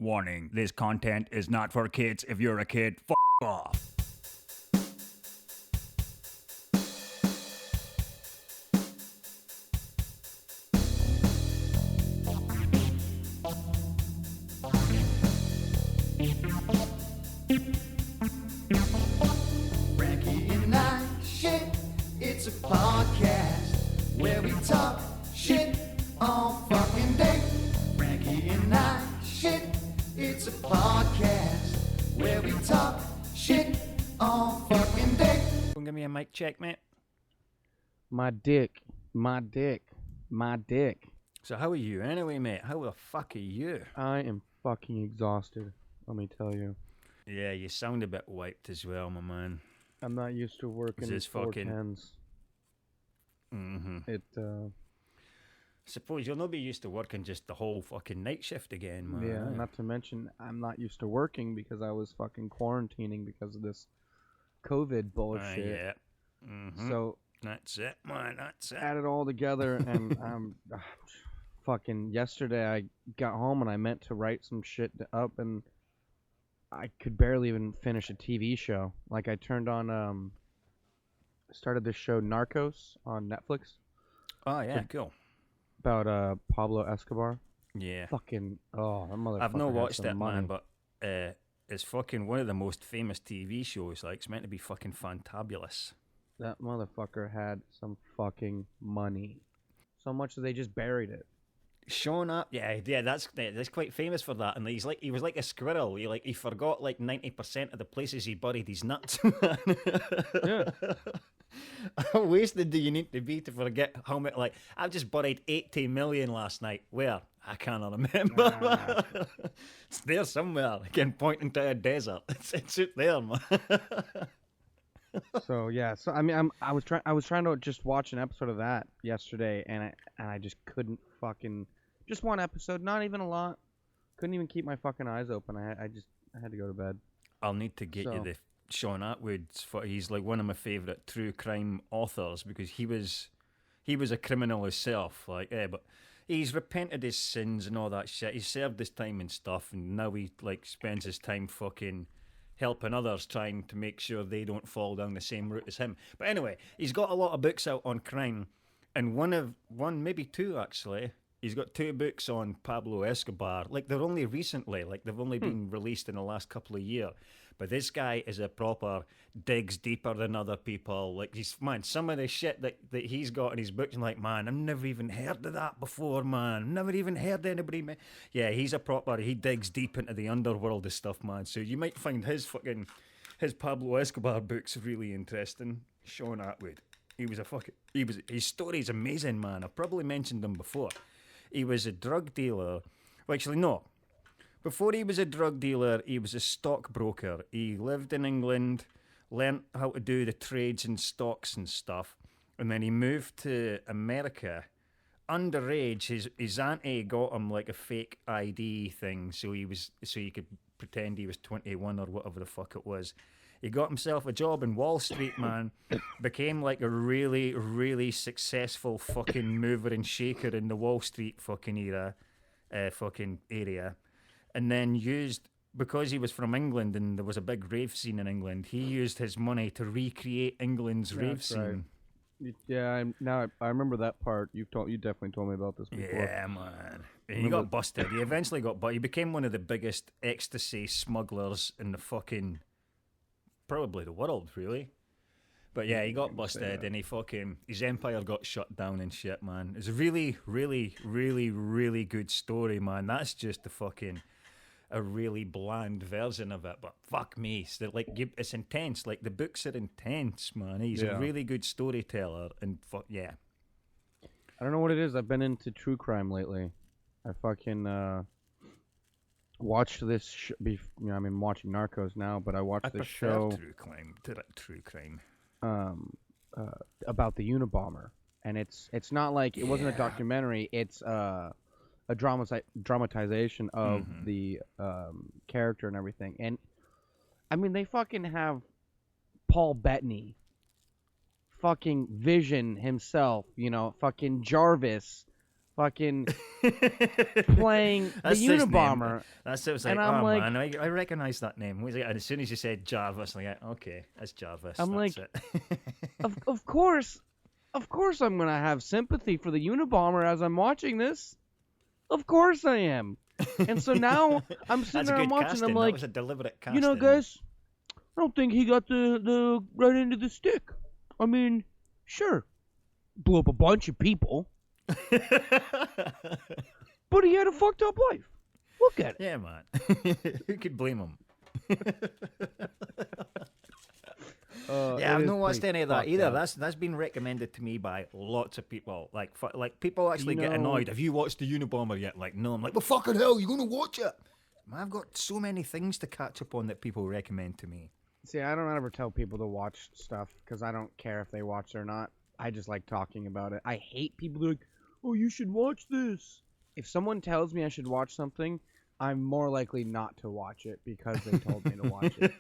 Warning, this content is not for kids. If you're a kid, f*** off. Frankie and I shit, it's a podcast where we talk shit all fucking day. Frankie and I shit, it's a podcast where we talk shit all fucking day. Don't give me a mic check, mate. My dick. So how are you anyway, mate? How the fuck are you? I am fucking exhausted, let me tell you. Yeah, you sound a bit wiped as well, my man. I'm not used to working Is this four fucking- tens. It, Suppose you'll not be used to working just the whole fucking night shift again, man. yeah, not to mention, I'm not used to working because I was fucking quarantining because of this COVID bullshit. Yeah. So, That's it, man. That's it. add it all together, and fucking yesterday I got home and I meant to write some shit up, and I could barely even finish a TV show. Like, I turned on, started this show Narcos on Netflix Oh, yeah, cool. about Pablo Escobar. Yeah. Fucking, oh, that motherfucker I've not had watched some it, money. man, but it's fucking one of the most famous TV shows. Like, it's meant to be fucking fantabulous. That motherfucker had some fucking money. So much that they just buried it. Showing up, yeah, that's quite famous for that. And he was like a squirrel. He forgot like 90% of the places he buried his nuts. Yeah. How wasted do you need to be to forget how much? Like, I've just buried 80 million last night. Where? I can't remember. It's there somewhere. Again, pointing to a desert. It's out there, man. So yeah, so I mean, I was trying to just watch an episode of that yesterday, and I just couldn't fucking, just one episode, not even a lot. Couldn't even keep my fucking eyes open. I had to go to bed. I'll need to get you So- the Sean Atwood's. He's like one of my favourite true crime authors because he was a criminal himself. Like, but he's repented his sins and all that shit. He served his time and stuff, and now he like spends his time fucking helping others, trying to make sure they don't fall down the same route as him. But anyway, he's got a lot of books out on crime, and one maybe two actually. He's got 2 books on Pablo Escobar. Like, they're only recently, like they've only been released in the last couple of years. But this guy is a proper digs deeper than other people. Like, some of the shit that he's got in his books, I'm like, man, I've never even heard of that before, man. Never even heard anybody. Yeah, he digs deep into the underworld of stuff, man. So you might find his Pablo Escobar books really interesting. Sean Atwood. His story's amazing, man. I've probably mentioned him before. He was a drug dealer. Well, actually, no. Before he was a drug dealer, he was a stockbroker. He lived in England, learnt how to do the trades in stocks and stuff, and then he moved to America. Underage, his auntie got him like a fake ID thing, so he could pretend he was 21 or whatever the fuck it was. He got himself a job in Wall Street, man. Became like a really, really successful fucking mover and shaker in the Wall Street fucking area. And then because he was from England and there was a big rave scene in England, he used his money to recreate England's rave That's scene. right. Yeah, I remember that part. You definitely told me about this before. Yeah, man. He got busted. He eventually got busted. He became one of the biggest ecstasy smugglers in the fucking, probably the world, really. But yeah, he got busted and his empire got shut down and shit, man. It's a really, really, really, really good story, man. That's just a really bland version of it, but fuck me, it's intense. Like, the books are intense, man. He's a really good storyteller, and yeah. I don't know what it is. I've been into true crime lately. I fucking watched this. I'm watching Narcos now, but I watched this show True crime. About the Unabomber, and it's not like it wasn't a documentary. It's a dramatization of the character and everything. And I mean, they fucking have Paul Bettany, fucking Vision himself, fucking Jarvis, fucking playing the Unabomber. That's it. Was like, And I'm oh like, man, I recognize that name. And as soon as you said Jarvis, I'm like, okay, that's Jarvis. I'm that's like, it. of course I'm gonna have sympathy for the Unabomber as I'm watching this. Of course I am. And so now I'm sitting there, I'm watching. Casting. I'm like, that was a deliberate casting. you know, guys, I don't think he got the right end of the stick. I mean, sure, blew up a bunch of people, but he had a fucked up life. Look at it. Yeah, man. Who could blame him? Yeah, I've not watched any of that either. Up. That's been recommended to me by lots of people. Like people actually get annoyed. Have you watched the Unabomber yet? Like, no. I'm like, well, fucking hell, you're gonna watch it. Man, I've got so many things to catch up on that people recommend to me. See, I don't ever tell people to watch stuff because I don't care if they watch it or not. I just like talking about it. I hate people like, oh, you should watch this. If someone tells me I should watch something, I'm more likely not to watch it because they told me to watch it.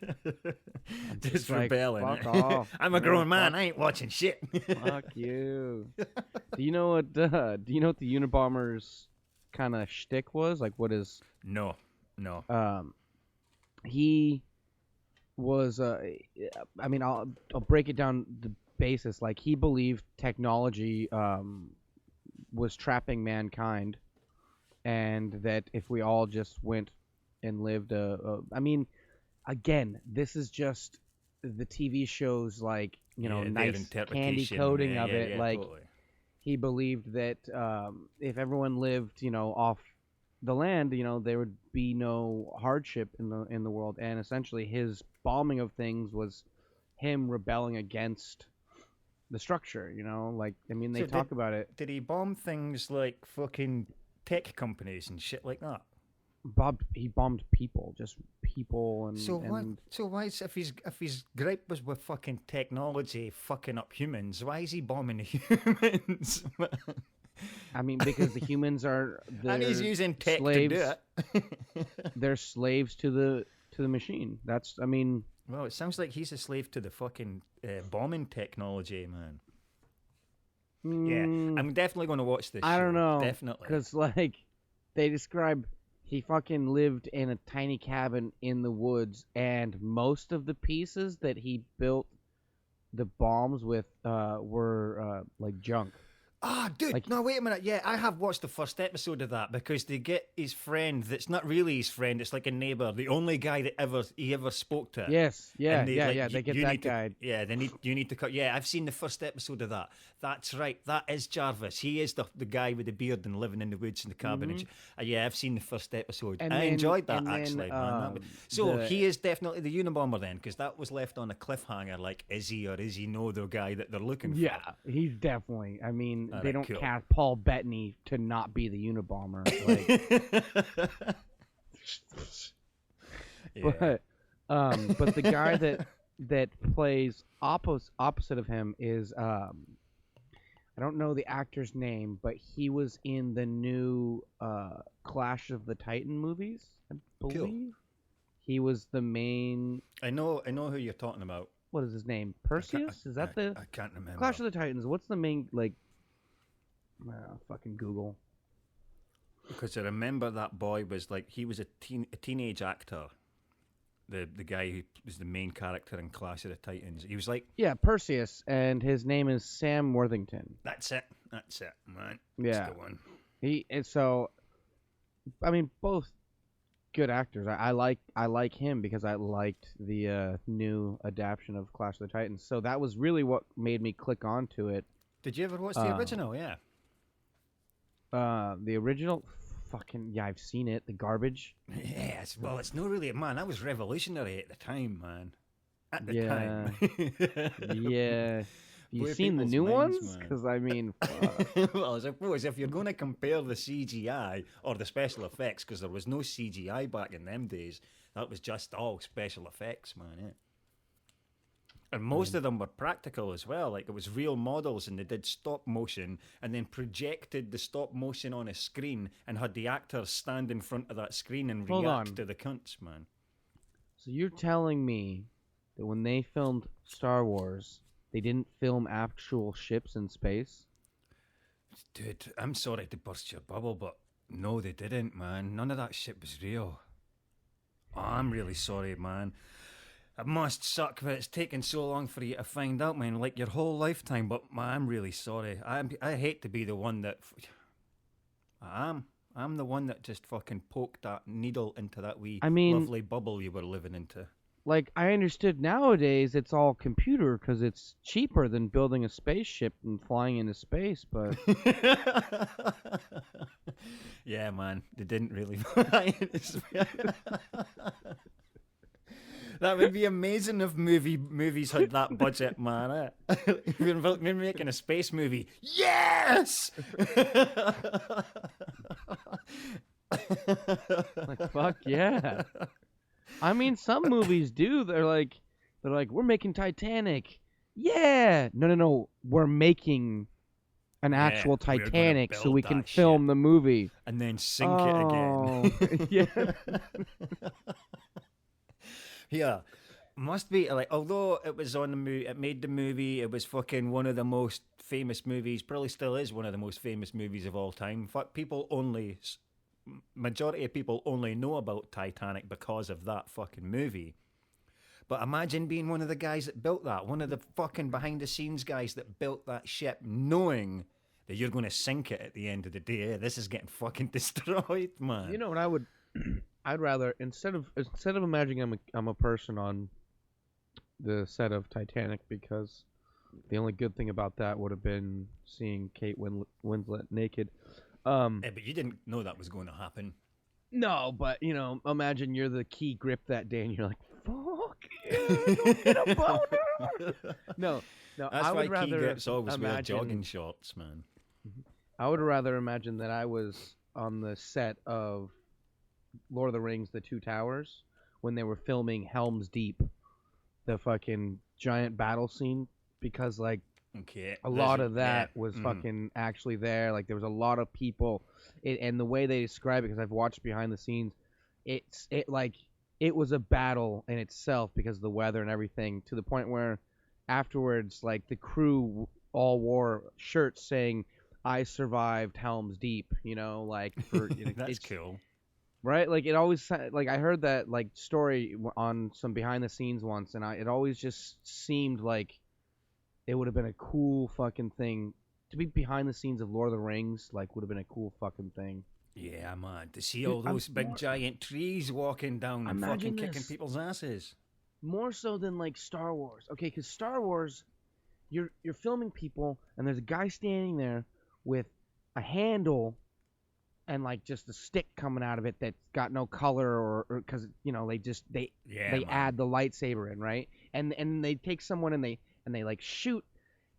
Just like, rebelling. fuck off. I'm a grown man. I ain't watching shit. Fuck you. Do you know what? Do you know what the Unabomber's kind of shtick was? Like, what is? No. He was. I mean, I'll break it down the basis. Like, he believed technology was trapping mankind. And that if we all just went and lived I mean, again, this is just the TV shows, like, you know, nice candy coating of it. Like, totally. He believed that if everyone lived, you know, off the land, you know, there would be no hardship in the world. And essentially, his bombing of things was him rebelling against the structure. You know, like, I mean, they talk about it. Did he bomb things like fucking tech companies and shit like that? He bombed people, just people, and so why is, if his gripe was with fucking technology fucking up humans, why is he bombing the humans? I mean, because the humans are and he's using tech slaves, to do it. They're slaves to the machine. That's, I mean, well, it sounds like he's a slave to the fucking bombing technology, man. Yeah, I'm definitely going to watch this. I don't know. Definitely. Because, like, they describe he fucking lived in a tiny cabin in the woods, and most of the pieces that he built the bombs with were, like, junk. Ah, dude, like, no, wait a minute. Yeah, I have watched the first episode of that because they get his friend that's not really his friend. It's like a neighbour, the only guy that he ever spoke to. Yes, yeah, they get that guy. You need to cut. Yeah, I've seen the first episode of that. That's right. That is Jarvis. He is the guy with the beard and living in the woods in the cabin. Mm-hmm. And, yeah, I've seen the first episode. And I enjoyed that, then, actually, man. So he is definitely the Unabomber then, because that was left on a cliffhanger. Like, is he or is he no the guy that they're looking for? Yeah, he's definitely. I mean, they don't cool. cast Paul Bettany to not be the Unabomber. Like, yeah. But the guy that plays opposite of him is I don't know the actor's name, but he was in the new Clash of the Titan movies, I believe. Cool. He was the main. I know who you're talking about. What is his name? Perseus? Is that the? I can't remember. Clash of the Titans. What's the main, like? Fucking Google. Because I remember that boy was like, he was a teenage actor. The guy who was the main character in Clash of the Titans. He was like... Yeah, Perseus, and his name is Sam Worthington. That's it, man. Yeah. That's the one. So, I mean, both good actors. I like him because I liked the new adaptation of Clash of the Titans. So that was really what made me click onto it. Did you ever watch the original? Yeah. The original, fucking yeah, I've seen it. The garbage. Yes, well, it's not really, man. That was revolutionary at the time, man. At the time. Yeah. You seen the new ones? Because I mean, well, I suppose if you're going to compare the CGI or the special effects, because there was no CGI back in them days, that was just all special effects, man. Yeah. And most of them were practical as well. Like, it was real models, and they did stop motion and then projected the stop motion on a screen and had the actors stand in front of that screen and react to the cunts, man. So you're telling me that when they filmed Star Wars, they didn't film actual ships in space? Dude, I'm sorry to burst your bubble, but no, they didn't, man. None of that shit was real. Oh, I'm really sorry, man. It must suck that it's taken so long for you to find out, man. Like your whole lifetime, but man, I'm really sorry. I hate to be the one that. I'm the one that just fucking poked that needle into that wee I mean, lovely bubble you were living into. like, I understood nowadays it's all computer because it's cheaper than building a spaceship and flying into space, but Yeah, man, they didn't really fly into space. That would be amazing if movies had that budget, man. We're making a space movie. Yes! like, fuck yeah. I mean, some movies do. They're like, we're making Titanic. Yeah. No. We're making an actual we're gonna Titanic so build we can that film shit. the movie. And then sink it again. Yeah. Yeah. Must be like, although it was on the movie, it made the movie. It was fucking one of the most famous movies. Probably still is one of the most famous movies of all time. Fuck, majority of people only know about Titanic because of that fucking movie. But imagine being one of the guys that built that, one of the fucking behind the scenes guys that built that ship, knowing that you're going to sink it at the end of the day. This is getting fucking destroyed, man. You know what I would? I'd rather instead of imagining I'm a person on the set of Titanic, because the only good thing about that would have been seeing Kate Winslet naked. Yeah, but you didn't know that was going to happen. No, but imagine you're the key grip that day, and you're like, "Fuck yeah, don't get a boner." No, That's I why would rather key grips always wear imagine. jogging shorts, man. I would rather imagine that I was on the set of Lord of the Rings: The Two Towers when they were filming Helm's Deep, the fucking giant battle scene, because like Okay. a lot of that was fucking actually there. Like there was a lot of people, and the way they describe it, because I've watched behind the scenes, it was a battle in itself because of the weather and everything, to the point where afterwards, like the crew all wore shirts saying, "I survived Helm's Deep," like for That's it's cool. right. Like it always, like I heard that like story on some behind the scenes once, and it always just seemed like it would have been a cool fucking thing to be behind the scenes of Lord of the Rings. Like, would have been a cool fucking thing. Yeah, man. To see Dude, all those big giant trees walking down and Imagine fucking kicking this. people's asses. More so than like Star Wars. Okay, because Star Wars, you're filming people, and there's a guy standing there with a handle and like just a stick coming out of it that's got no color, or because they man. add the lightsaber in, right? And they take someone and they like shoot,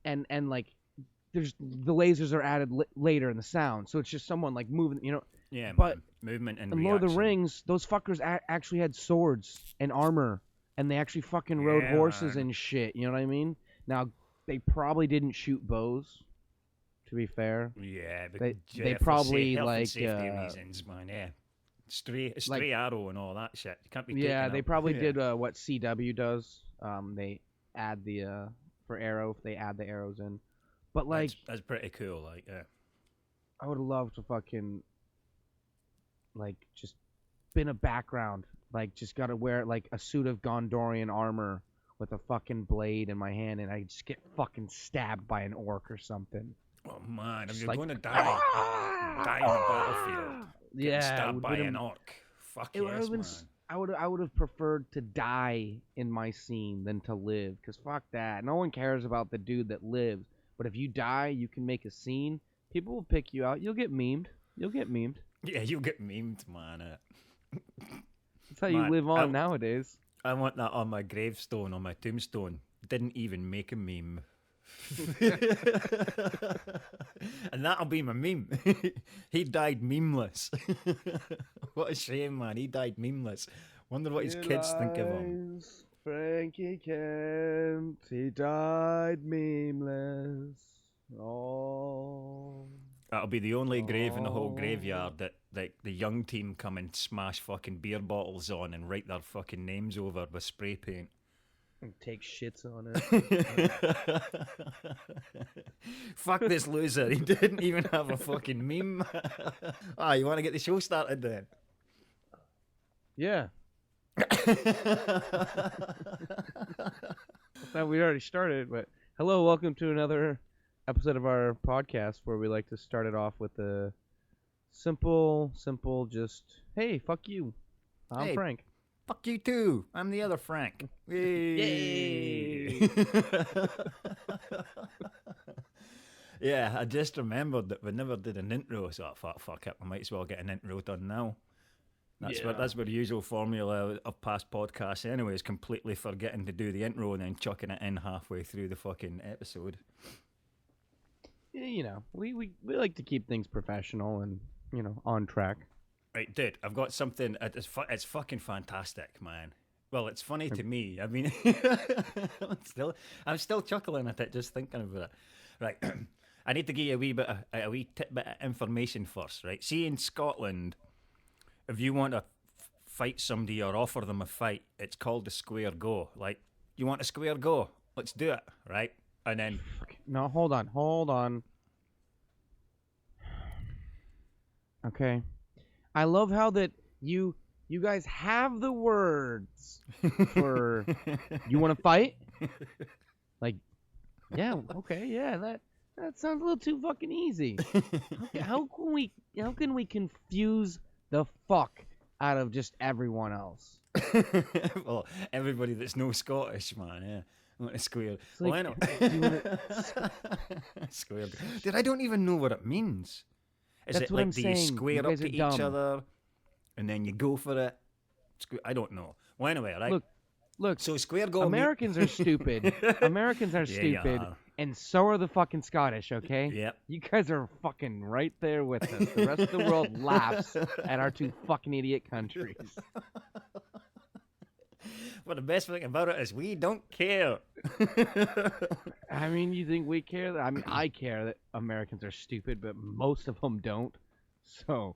and like there's the lasers are added later in the sound, so it's just someone like moving, Yeah, but man. Movement and in Lord of the reaction. Rings, those fuckers actually had swords and armor, and they actually fucking rode Yeah, horses man. and shit. You know what I mean? Now they probably didn't shoot bows, to be fair. Yeah, but they for probably, health like, and safety reasons, man. Yeah, stray arrow and all that shit. You can't be. Yeah, taking they out. probably Yeah. did what CW does. They add the for arrow, they add the arrows in. But like, That's pretty cool. Like, yeah. I would love to fucking like just been a background, like just gotta wear like a suit of Gondorian armor with a fucking blade in my hand, and I just get fucking stabbed by an orc or something. Oh man, if Just you're like, going to die on the battlefield, Yeah, it stabbed would've by been- an orc. Fuck It would yes, have been. man. I would have preferred to die in my scene than to live, because fuck that. No one cares about the dude that lives. But if you die, you can make a scene. People will pick you out. You'll get memed. Yeah, you'll get memed, man. That's how you Man, live on nowadays. I want that on my gravestone, on my tombstone. Didn't even make a meme. And that'll be my meme. He died memeless. What a shame, man. He died memeless. Wonder what his kids think of him. Frankie Kent, he died memeless. Oh. That'll be the only grave in the whole graveyard that like the young team come and smash fucking beer bottles on and write their fucking names over with spray paint. And take shits on it. Fuck this loser. He didn't even have a fucking meme. You want to get the show started then? Yeah. Well, we already started, but hello, welcome to another episode of our podcast where we like to start it off with a simple, just, hey, fuck you. I'm Hey. Frank. Fuck you too. I'm the other Frank. Yay! Yeah, I just remembered that we never did an intro, so I thought, fuck it, we might as well get an intro done now. That's what the usual formula of past podcasts anyway, is completely forgetting to do the intro and then chucking it in halfway through the fucking episode. Yeah, you know, we like to keep things professional and, you know, on track. Right, dude, I've got something, it's fucking fantastic, man. Well, it's funny to me. I mean, I'm still chuckling at it just thinking about it. Right, I need to give you a wee tidbit of information first, right? See, in Scotland, if you want to fight somebody or offer them a fight, it's called a square go. Like, you want a square go? Let's do it, right? And then... No, hold on. Okay. I love how that you guys have the words for you want to fight? Like, yeah, okay, yeah, that sounds a little too fucking easy. How can we confuse the fuck out of just everyone else? Well, everybody that's no Scottish, man, yeah. I want a square. It's like, Well, anyway. Square. Dude, I don't even know what it means. Is That's it what like I'm do saying. you square You up guys to are each dumb. other and then you go for it? I don't know. Well, anyway, right? Look, So square go. Americans are stupid. Americans are Yeah, you stupid, are. and so are the fucking Scottish, okay? Yep. You guys are fucking right there with us. The rest of the world laughs at our two fucking idiot countries. Well, the best thing about it is we don't care. I mean, you think we care? I mean, I care that Americans are stupid, but most of them don't. So,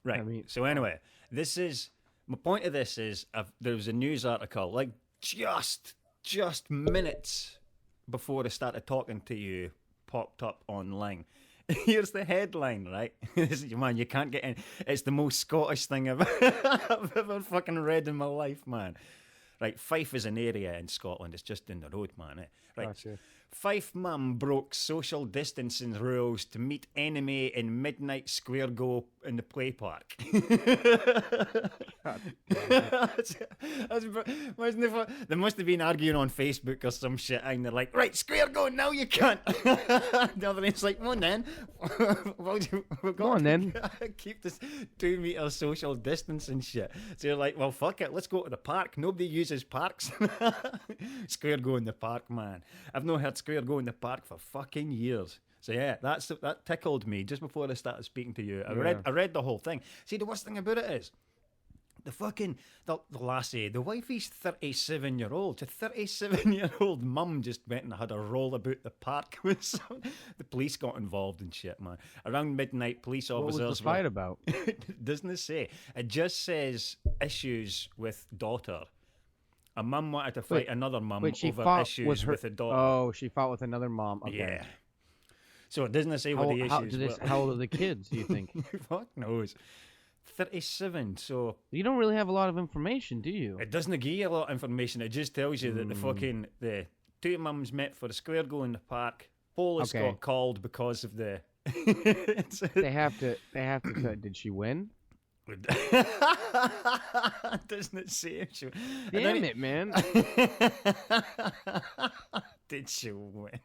Right. I mean, So anyway, my point of this is there was a news article like just minutes before I started talking to you popped up online. Here's the headline, right? Man, you can't get in. It's the most Scottish thing I've ever fucking read in my life, man. Right, Fife is an area in Scotland. It's just in the road, man. Right. Gotcha. Fife mum broke social distancing rules to meet enemy in midnight square go in the play park. They must have been arguing on Facebook or some shit, and they're like, right, square go, now you can't. The other end's like, come on then. We've got Go on then. keep this 2 meter social distance and shit. So you're like, well, fuck it, let's go to the park. Nobody uses parks. Square go in the park, man. I've not heard square go in the park for fucking years. So yeah, that tickled me just before I started speaking to you. I read the whole thing. See, the worst thing about it is the lassie, the wifey's 37-year-old. The 37-year-old mum just went and had a roll about the park with the police got involved and shit, man. Around midnight, police officers. what was the fight about? Doesn't it say? It just says issues with daughter. A mum wanted to fight another mum over issues with a daughter. Oh, she fought with another mom. Okay. Yeah. So it doesn't say what the issues were. How old are the kids, do you think? Fuck knows. 37, so... You don't really have a lot of information, do you? It doesn't give you a lot of information. It just tells you that the two mums met for a square go in the park. Police got called because of the... They have to did she win? Doesn't it say if she... Damn it, man. Did she win?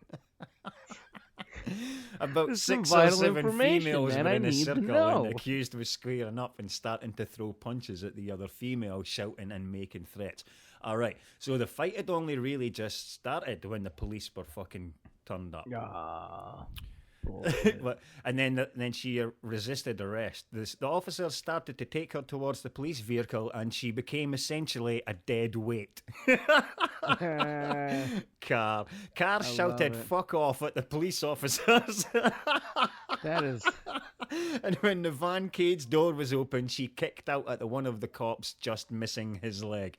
About There's 6 some or vital 7 information, females man. were I in a need to circle know. and the accused was squaring up and starting to throw punches at the other female, shouting and making threats. All right, so the fight had only really just started when the police were fucking turned up. And then she resisted arrest. The officers started to take her towards the police vehicle, and she became essentially a dead weight. Car shouted "fuck off" at the police officers. That is. And when the van cage's door was open, she kicked out at one of the cops, just missing his leg.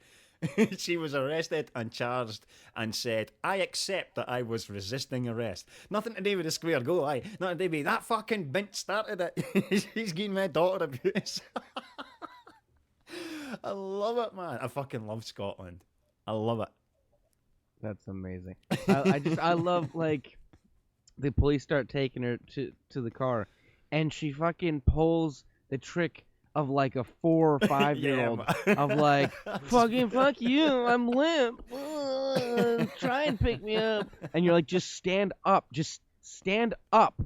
She was arrested and charged and said, I accept that I was resisting arrest. Nothing to do with the square go, aye. Nothing to do with that fucking bitch started it. He's giving my daughter abuse. I love it, man. I fucking love Scotland. I love it. That's amazing. I love, like, the police start taking her to the car, and she fucking pulls the trick of like a 4 or 5 year old of like, fucking fuck you, I'm limp. Try and pick me up. And you're like, just stand up. Just stand up.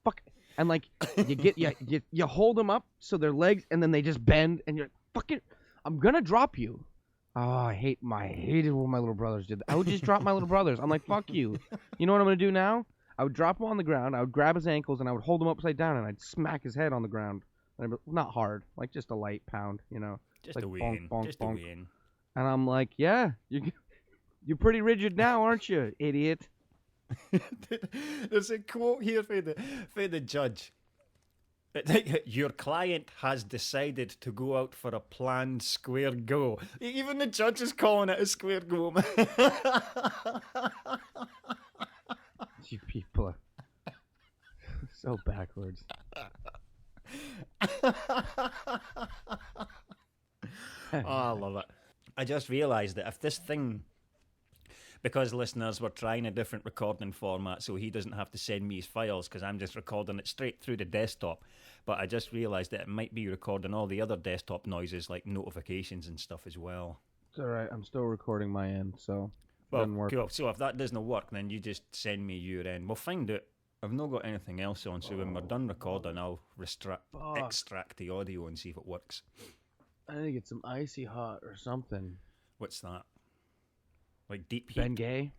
Fuck. And like, you hold them up so their legs, and then they just bend, and you're like, fucking, I'm gonna drop you. Oh, I hated when my little brothers did that. I would just drop my little brothers. I'm like, fuck you. You know what I'm gonna do now? I would drop him on the ground. I would grab his ankles, and I would hold him upside down, and I'd smack his head on the ground. Not hard, like just a light pound, you know. Just like a win. Just a win. And I'm like, yeah, you're pretty rigid now, aren't you, idiot? There's a quote here for the judge. Your client has decided to go out for a planned square go. Even the judge is calling it a square go, man. You people are so backwards. Oh, I love it. I just realised that if this thing, because listeners were trying a different recording format so he doesn't have to send me his files because I'm just recording it straight through the desktop, but I just realised that it might be recording all the other desktop noises like notifications and stuff as well. It's alright, I'm still recording my end, so it well, doesn't work. Cool. So if that doesn't work, then you just send me your end. We'll find out. I've not got anything else on, so when we're done recording, I'll extract the audio and see if it works. I need to get some icy hot or something. What's that? Like deep heat? Bengay?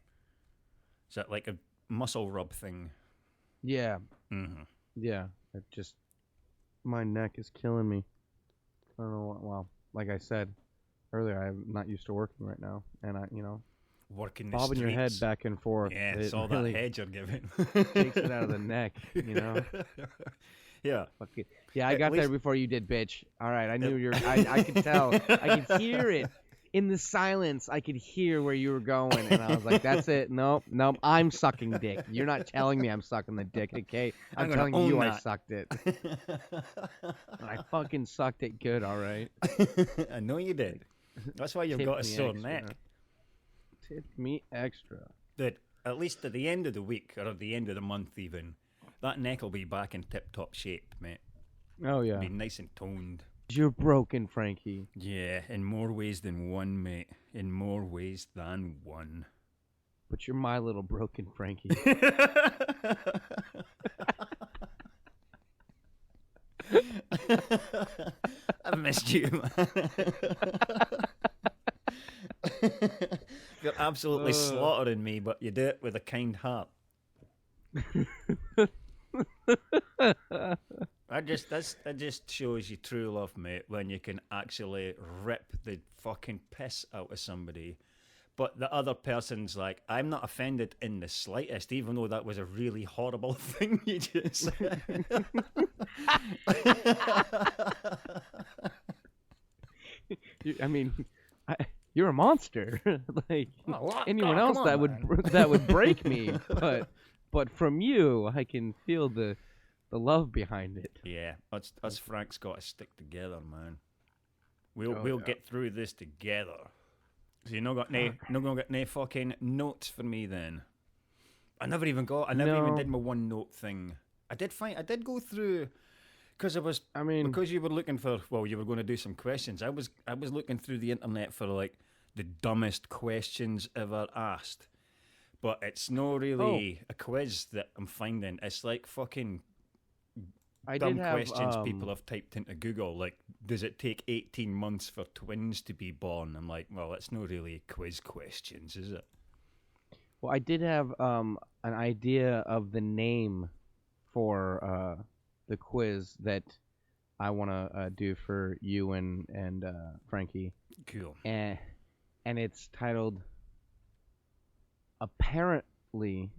Is that like a muscle rub thing? Yeah. Mm-hmm. Yeah. My neck is killing me. I don't know what, well, like I said earlier, I'm not used to working right now. And Working the bobbing streets. your head back and forth. Yeah, it's all really that head you're giving. takes it out of the neck, you know? Yeah. Fuck it. Yeah, I At got there least- before you did, bitch. All right, I knew I could tell. I could hear it. In the silence, I could hear where you were going, and I was like, that's it. Nope, I'm sucking dick. You're not telling me I'm sucking the dick, okay? I'm gonna telling own you I that. sucked it. And I fucking sucked it good, all right? I know you did. That's why you've Tip got a me sore extra. neck. Tip me extra. That at least at the end of the week, or at the end of the month even, that neck will be back in tip-top shape, mate. Oh, yeah. Be nice and toned. You're broken, Frankie. Yeah, in more ways than one, mate. In more ways than one. But you're my little broken Frankie. I missed you, man. You're absolutely slaughtering me, but you do it with a kind heart. That just shows you true love, mate, when you can actually rip the fucking piss out of somebody, but the other person's like, I'm not offended in the slightest, even though that was a really horrible thing you just said. You're a monster. Like anyone else, come on, that would break me. But from you, I can feel the love behind it. Yeah, us Franks got to stick together, man. We'll get through this together. So you not got no fucking notes for me then. I never even did my one note thing. I did go through because because you were looking for, well, you were going to do some questions. I was looking through the internet for like the dumbest questions ever asked. But it's not really a quiz that I'm finding. It's like fucking dumb questions people have typed into Google. Like, does it take 18 months for twins to be born? I'm like, well, it's not really quiz questions, is it? Well, I did have an idea of the name for the quiz that I want to do for you and Frankie. Cool. And it's titled, Apparently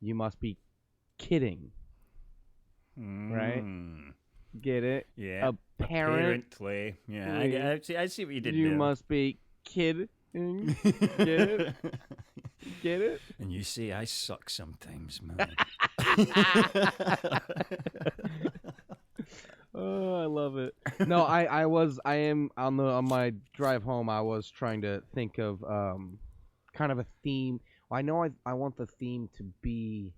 You Must Be Kidding. Right? Get it? Yeah. apparently. Yeah, I see what you did You there. must be kidding. Get it? Get it? And you say I suck sometimes, man. Oh, I love it. No, I am on my drive home. I was trying to think of kind of a theme. Well, I know I want the theme to be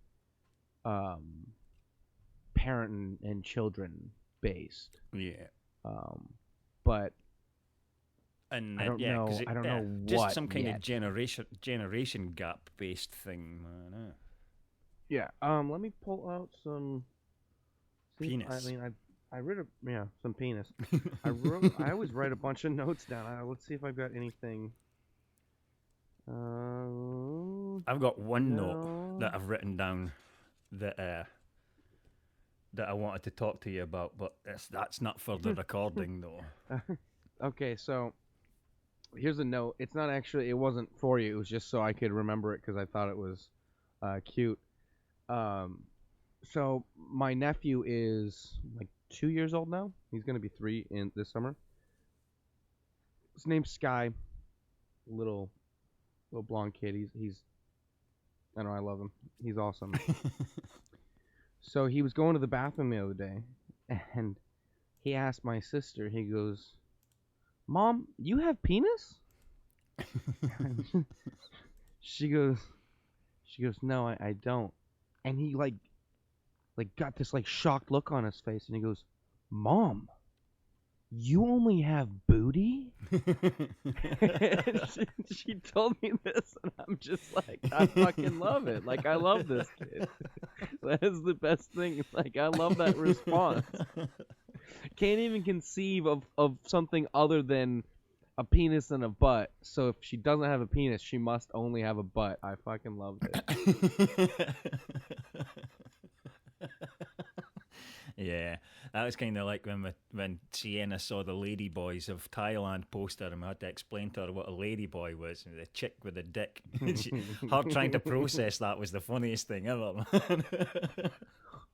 parent and children based. Yeah. But And I don't yeah, know. 'cause I don't know just what some kind yet. of generation gap based thing, man. Yeah. Let me pull out some Penis. I mean, I read some penis. I always write a bunch of notes down. Let's see if I've got anything. I've got one No. note that I've written down that I wanted to talk to you about, but that's not for the recording though. Okay, so here's a note. It's not actually. It wasn't for you. It was just so I could remember it because I thought it was cute. So my nephew is like 2 years old now. He's gonna be 3 in this summer. His name's Sky. Little blonde kid. He's I know I love him. He's awesome. So he was going to the bathroom the other day, and he asked my sister. He goes, "Mom, you have penis?" She goes, "No, I don't." And he like got this like shocked look on his face, and he goes, "Mom, you only have booty?" And she told me this, and I'm just like, I fucking love it. Like, I love this kid. That is the best thing. Like, I love that response. Can't even conceive of something other than a penis and a butt. So if she doesn't have a penis, she must only have a butt. I fucking loved it. Yeah, that was kind of like when Sienna saw the Ladyboys of Thailand poster, and I had to explain to her what a ladyboy was, and the chick with a dick. Her trying to process that was the funniest thing ever, man.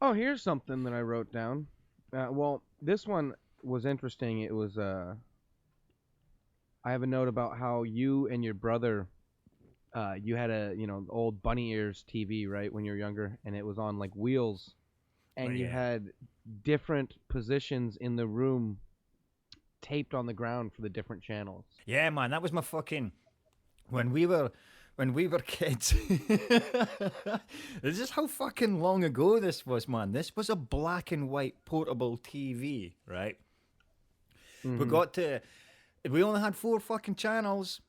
Oh, here's something that I wrote down. Well, this one was interesting. It was I have a note about how you and your brother, you had a old bunny ears TV, right, when you were younger, and it was on like wheels, and you had different positions in the room taped on the ground for the different channels. Yeah, man, that was my fucking when we were kids. This is how fucking long ago this was, man. This was a black and white portable TV, right? Mm-hmm. We only had 4 fucking channels.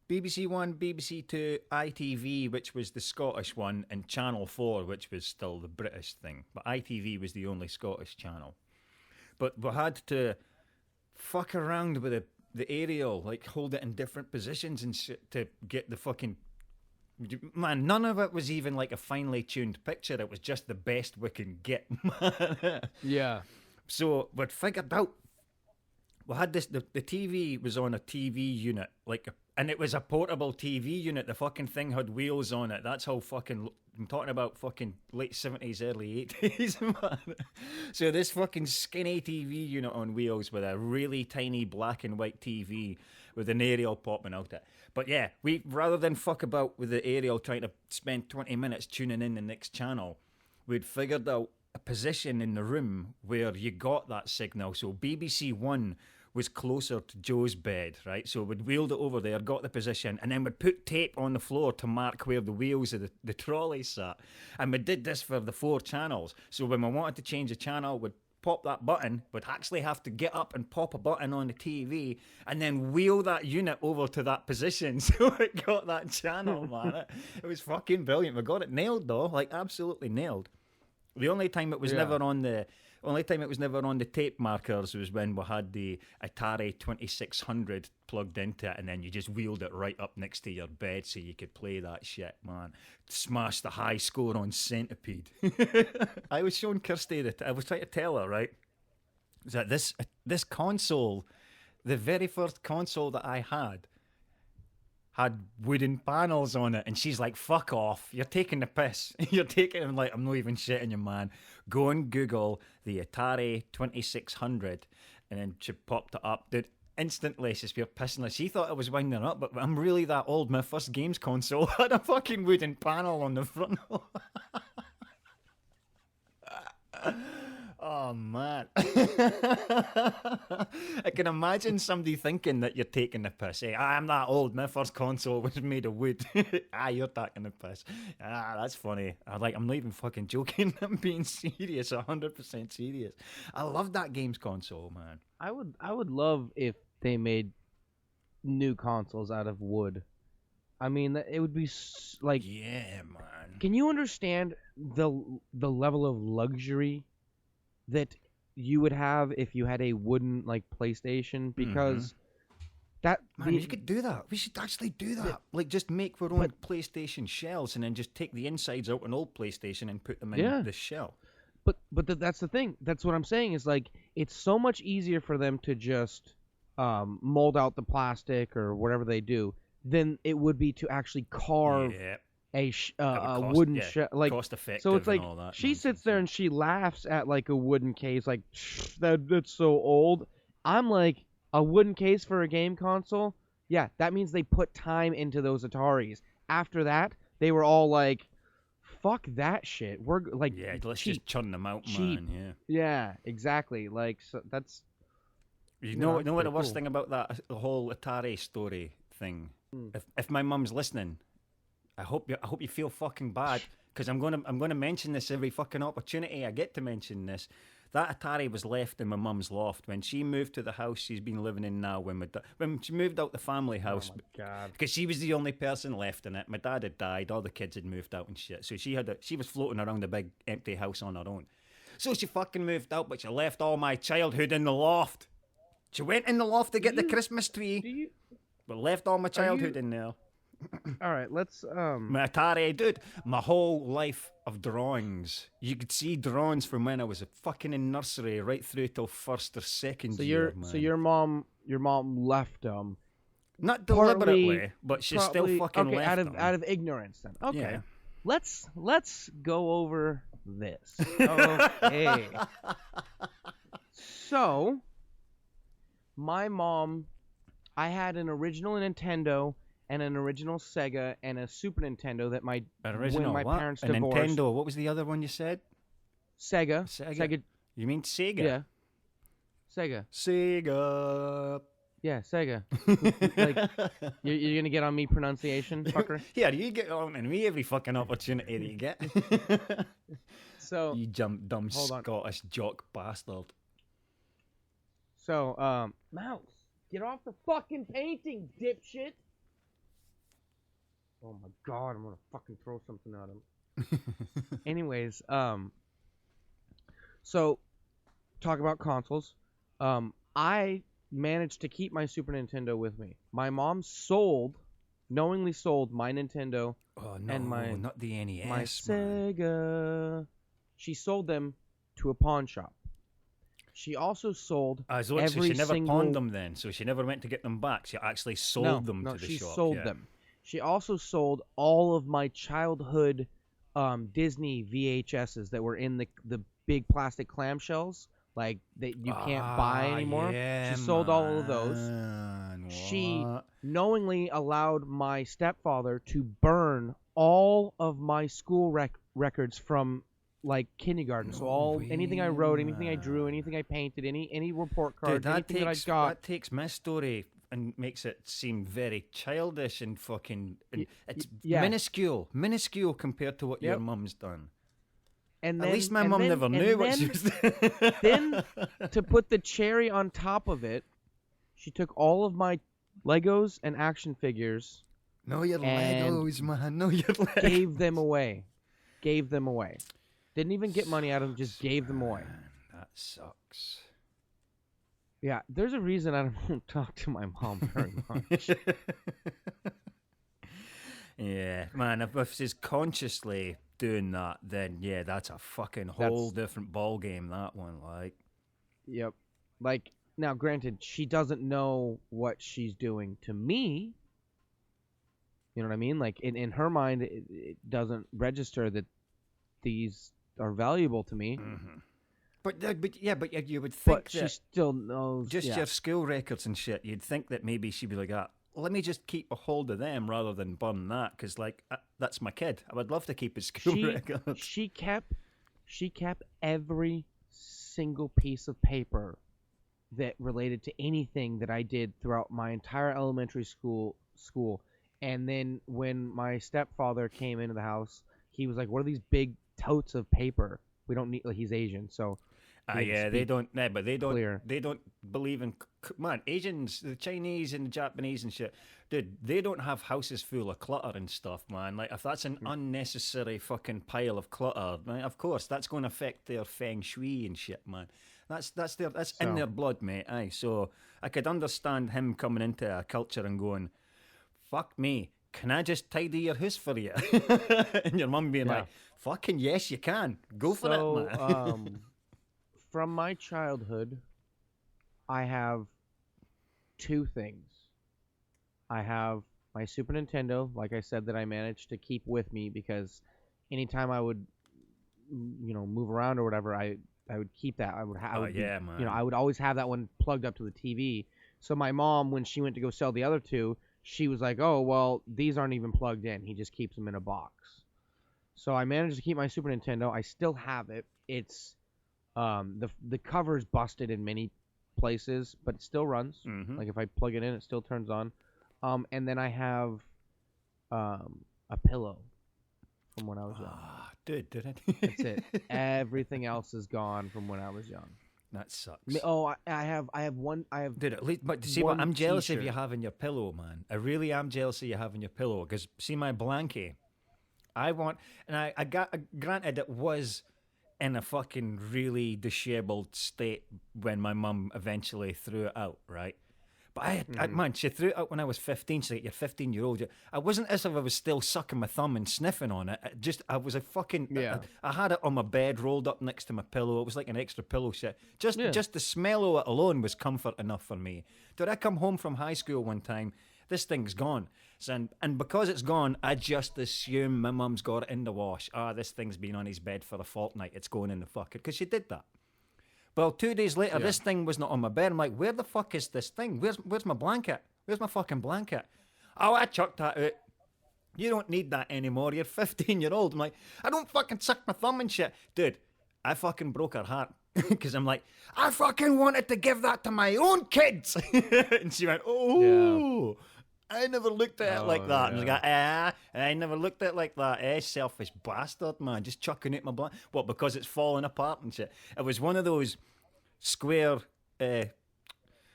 BBC One, BBC Two, ITV, which was the Scottish one, and Channel 4, which was still the British thing. But ITV was the only Scottish channel. But we had to fuck around with the aerial, like hold it in different positions and shit to get the fucking... Man, none of it was even like a finely tuned picture. It was just the best we can get. Yeah. So we'd figured out... We had this... The TV was on a TV unit, and it was a portable TV unit. The fucking thing had wheels on it. That's how fucking... I'm talking about fucking late 70s, early 80s, man. So this fucking skinny TV unit on wheels with a really tiny black and white TV with an aerial popping out it. But yeah, we rather than fuck about with the aerial trying to spend 20 minutes tuning in the next channel, we'd figured out a position in the room where you got that signal. So BBC One was closer to Joe's bed, right? So we'd wheeled it over there, got the position, and then we'd put tape on the floor to mark where the wheels of the trolley sat. And we did this for the 4 channels. So when we wanted to change a channel, we'd pop that button, we'd actually have to get up and pop a button on the TV, and then wheel that unit over to that position so it got that channel, man. It was fucking brilliant. We got it nailed, though, like absolutely nailed. The only time it was never on the... Only time it was never on the tape markers was when we had the Atari 2600 plugged into it, and then you just wheeled it right up next to your bed so you could play that shit, man. Smash the high score on Centipede. I was showing Kirsty I was trying to tell her, right, that this console, the very first console that I had wooden panels on it, and she's like, fuck off, you're taking the piss. You're taking I'm not even shitting you, man. Go and Google the Atari 2600 and then she popped it up, dude. Instantly, she's pissing. She thought I was winding her up, but I'm really that old. My first games console had a fucking wooden panel on the front. Oh man. I can imagine somebody thinking that you're taking the piss. Hey, I'm that old. My first console was made of wood. You're taking the piss. That's funny. I'm not even fucking joking. I'm being serious, 100% serious. I love that games console, man. I would love if they made new consoles out of wood. I mean, it would be like, yeah, man. Can you understand the level of luxury that you would have if you had a wooden like PlayStation? Because man, you could do that. We should actually do that. Like, just make our own PlayStation shells and then just take the insides out an old PlayStation and put them in the shell. But that's the thing. That's what I'm saying is, like, it's so much easier for them to just mold out the plastic or whatever they do than it would be to actually carve a wooden shell. Like, cost effective. So it's like and all that she nonsense. sits there and she laughs at like a wooden case, like that's so old. I'm like, a wooden case for a game console? Yeah, that means they put time into those Ataris. After that, they were all like, fuck that shit. We're like, let's cheap, just churn them out, cheap. man. Yeah, exactly. Like, so that's. You know what the worst cool. thing about that whole Atari story thing? If my mum's listening, I hope you feel fucking bad, because I'm gonna mention this every fucking opportunity I get to mention this. That Atari was left in my mum's loft when she moved to the house she's been living in now. When she moved out the family house, because she was the only person left in it. My dad had died, all the kids had moved out and shit. So she was floating around a big empty house on her own. So she fucking moved out, but she left all my childhood in the loft. She went in the loft to get the Christmas tree, but left all my childhood in there. All right, let's. My Atari, dude, my whole life of drawings. You could see drawings from when I was fucking in nursery right through till first or second year. Man. So your mom left them. Not deliberately, but she still fucking left them. out of ignorance then. Okay. Yeah. Let's go over this. Okay. So, my mom, I had an original Nintendo and an original Sega and a Super Nintendo that when my parents divorced. Nintendo. What was the other one you said? Sega. You mean Sega? Yeah. Sega. Yeah, Sega. Like, you're gonna get on me pronunciation, fucker? Yeah, you get on me every fucking opportunity that you get. So you dumb Scottish jock bastard. So, Mouse, get off the fucking painting, dipshit! Oh my god, I'm gonna fucking throw something at him. Anyways, so, talk about consoles. I managed to keep my Super Nintendo with me. My mom knowingly sold my Nintendo and not the NES, my man. Sega. She sold them to a pawn shop. She also sold so she never pawned them then, so she never went to get them back. She actually sold them to the shop. No, she sold them. She also sold all of my childhood Disney VHSs that were in the big plastic clamshells, like that you can't buy anymore. Yeah, she sold all of those. What? She knowingly allowed my stepfather to burn all of my school records from like kindergarten. So anything I wrote, anything I drew, anything I painted, any report card, anything that I got. That takes my story and makes it seem very childish and fucking. It's minuscule compared to what your mum's done. And then, at least my mum never knew what she was doing. Then, to put the cherry on top of it, she took all of my Legos and action figures. No, your Legos, man. No, your Legos. Gave them away. Didn't even get money out of them, just gave them away. Man, that sucks. Yeah, there's a reason I don't talk to my mom very much. Yeah, man, if she's consciously doing that, then yeah, that's a fucking whole different ball game, that one, like. Yep. Like, now granted, she doesn't know what she's doing to me. You know what I mean? Like, in her mind, it doesn't register that these are valuable to me. Mm-hmm. But you would think But she that still knows. just yeah. your school records and shit, you'd think that maybe she'd be like, let me just keep a hold of them rather than burn that, because like that's my kid. I would love to keep his school records. She kept every single piece of paper that related to anything that I did throughout my entire elementary school. And then when my stepfather came into the house, he was like, "What are these big totes of paper? We don't need." Like, he's Asian, so Yeah, they don't. Yeah, but they don't. clear. They don't believe in man. Asians, the Chinese and the Japanese and shit, dude. They don't have houses full of clutter and stuff, man. Like if that's an unnecessary fucking pile of clutter, right, of course that's going to affect their feng shui and shit, man. That's in their blood, mate. Aye, so I could understand him coming into a culture and going, "Fuck me, can I just tidy your house for you?" And your mum being like, "Fucking yes, you can. Go for it, man." From my childhood, I have two things. I have my Super Nintendo, like I said, that I managed to keep with me because anytime I would, move around or whatever, I would keep that. Man. I would always have that one plugged up to the TV. So my mom, when she went to go sell the other two, she was like, "Oh, well, these aren't even plugged in. He just keeps them in a box." So I managed to keep my Super Nintendo. I still have it. It's the cover's busted in many places, but it still runs. Mm-hmm. Like if I plug it in, it still turns on. And then I have a pillow from when I was young. Dude, did it? That's it. Everything else is gone from when I was young. That sucks. Oh, I have one. I have. Dude, at least, but see what? I'm jealous of you having your pillow, man. I really am jealous of you having your pillow because see my blankie. I got granted it was in a fucking really disheveled state when my mum eventually threw it out, right? But man, she threw it out when I was 15. She's like, "You're 15-year-old." I wasn't as if I was still sucking my thumb and sniffing on it. I was a fucking. Yeah. I had it on my bed, rolled up next to my pillow. It was like an extra pillow set. Just the smell of it alone was comfort enough for me. Did I come home from high school one time? This thing's gone. And because it's gone, I just assume my mum's got it in the wash. This thing's been on his bed for a fortnight. It's going in the fucker. Because she did that. Well, 2 days later, this thing was not on my bed. I'm like, where the fuck is this thing? Where's my blanket? Where's my fucking blanket? Oh, I chucked that out. You don't need that anymore. You're 15-year-old. I'm like, I don't fucking suck my thumb and shit. Dude, I fucking broke her heart. Because I'm like, I fucking wanted to give that to my own kids. And she went, oh. Yeah. I never looked at it like that. And I was like, I never looked at it like that. Selfish bastard, man. Just chucking out my blanket. What, because it's falling apart and shit? It was one of those square, it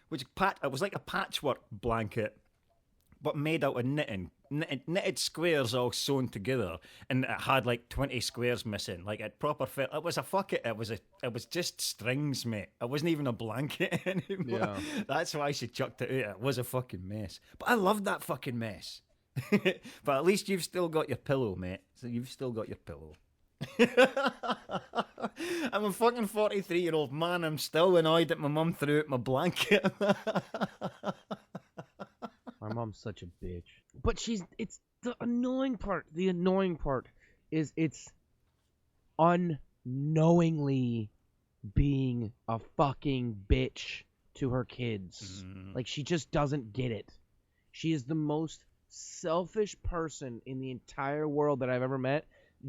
was like a patchwork blanket, but made out of knitted squares all sewn together, and it had like 20 squares missing. Like it proper fit. It was it was just strings, mate. It wasn't even a blanket anymore. Yeah. That's why she chucked it out. It was a fucking mess. But I loved that fucking mess. But at least you've still got your pillow, mate. So you've still got your pillow. I'm a fucking 43-year-old man. I'm still annoyed that my mum threw out my blanket. My mom's such a bitch. But it's the annoying part. The annoying part is it's unknowingly being a fucking bitch to her kids. Like, she just doesn't get it. She is the most selfish person in the entire world that I've ever met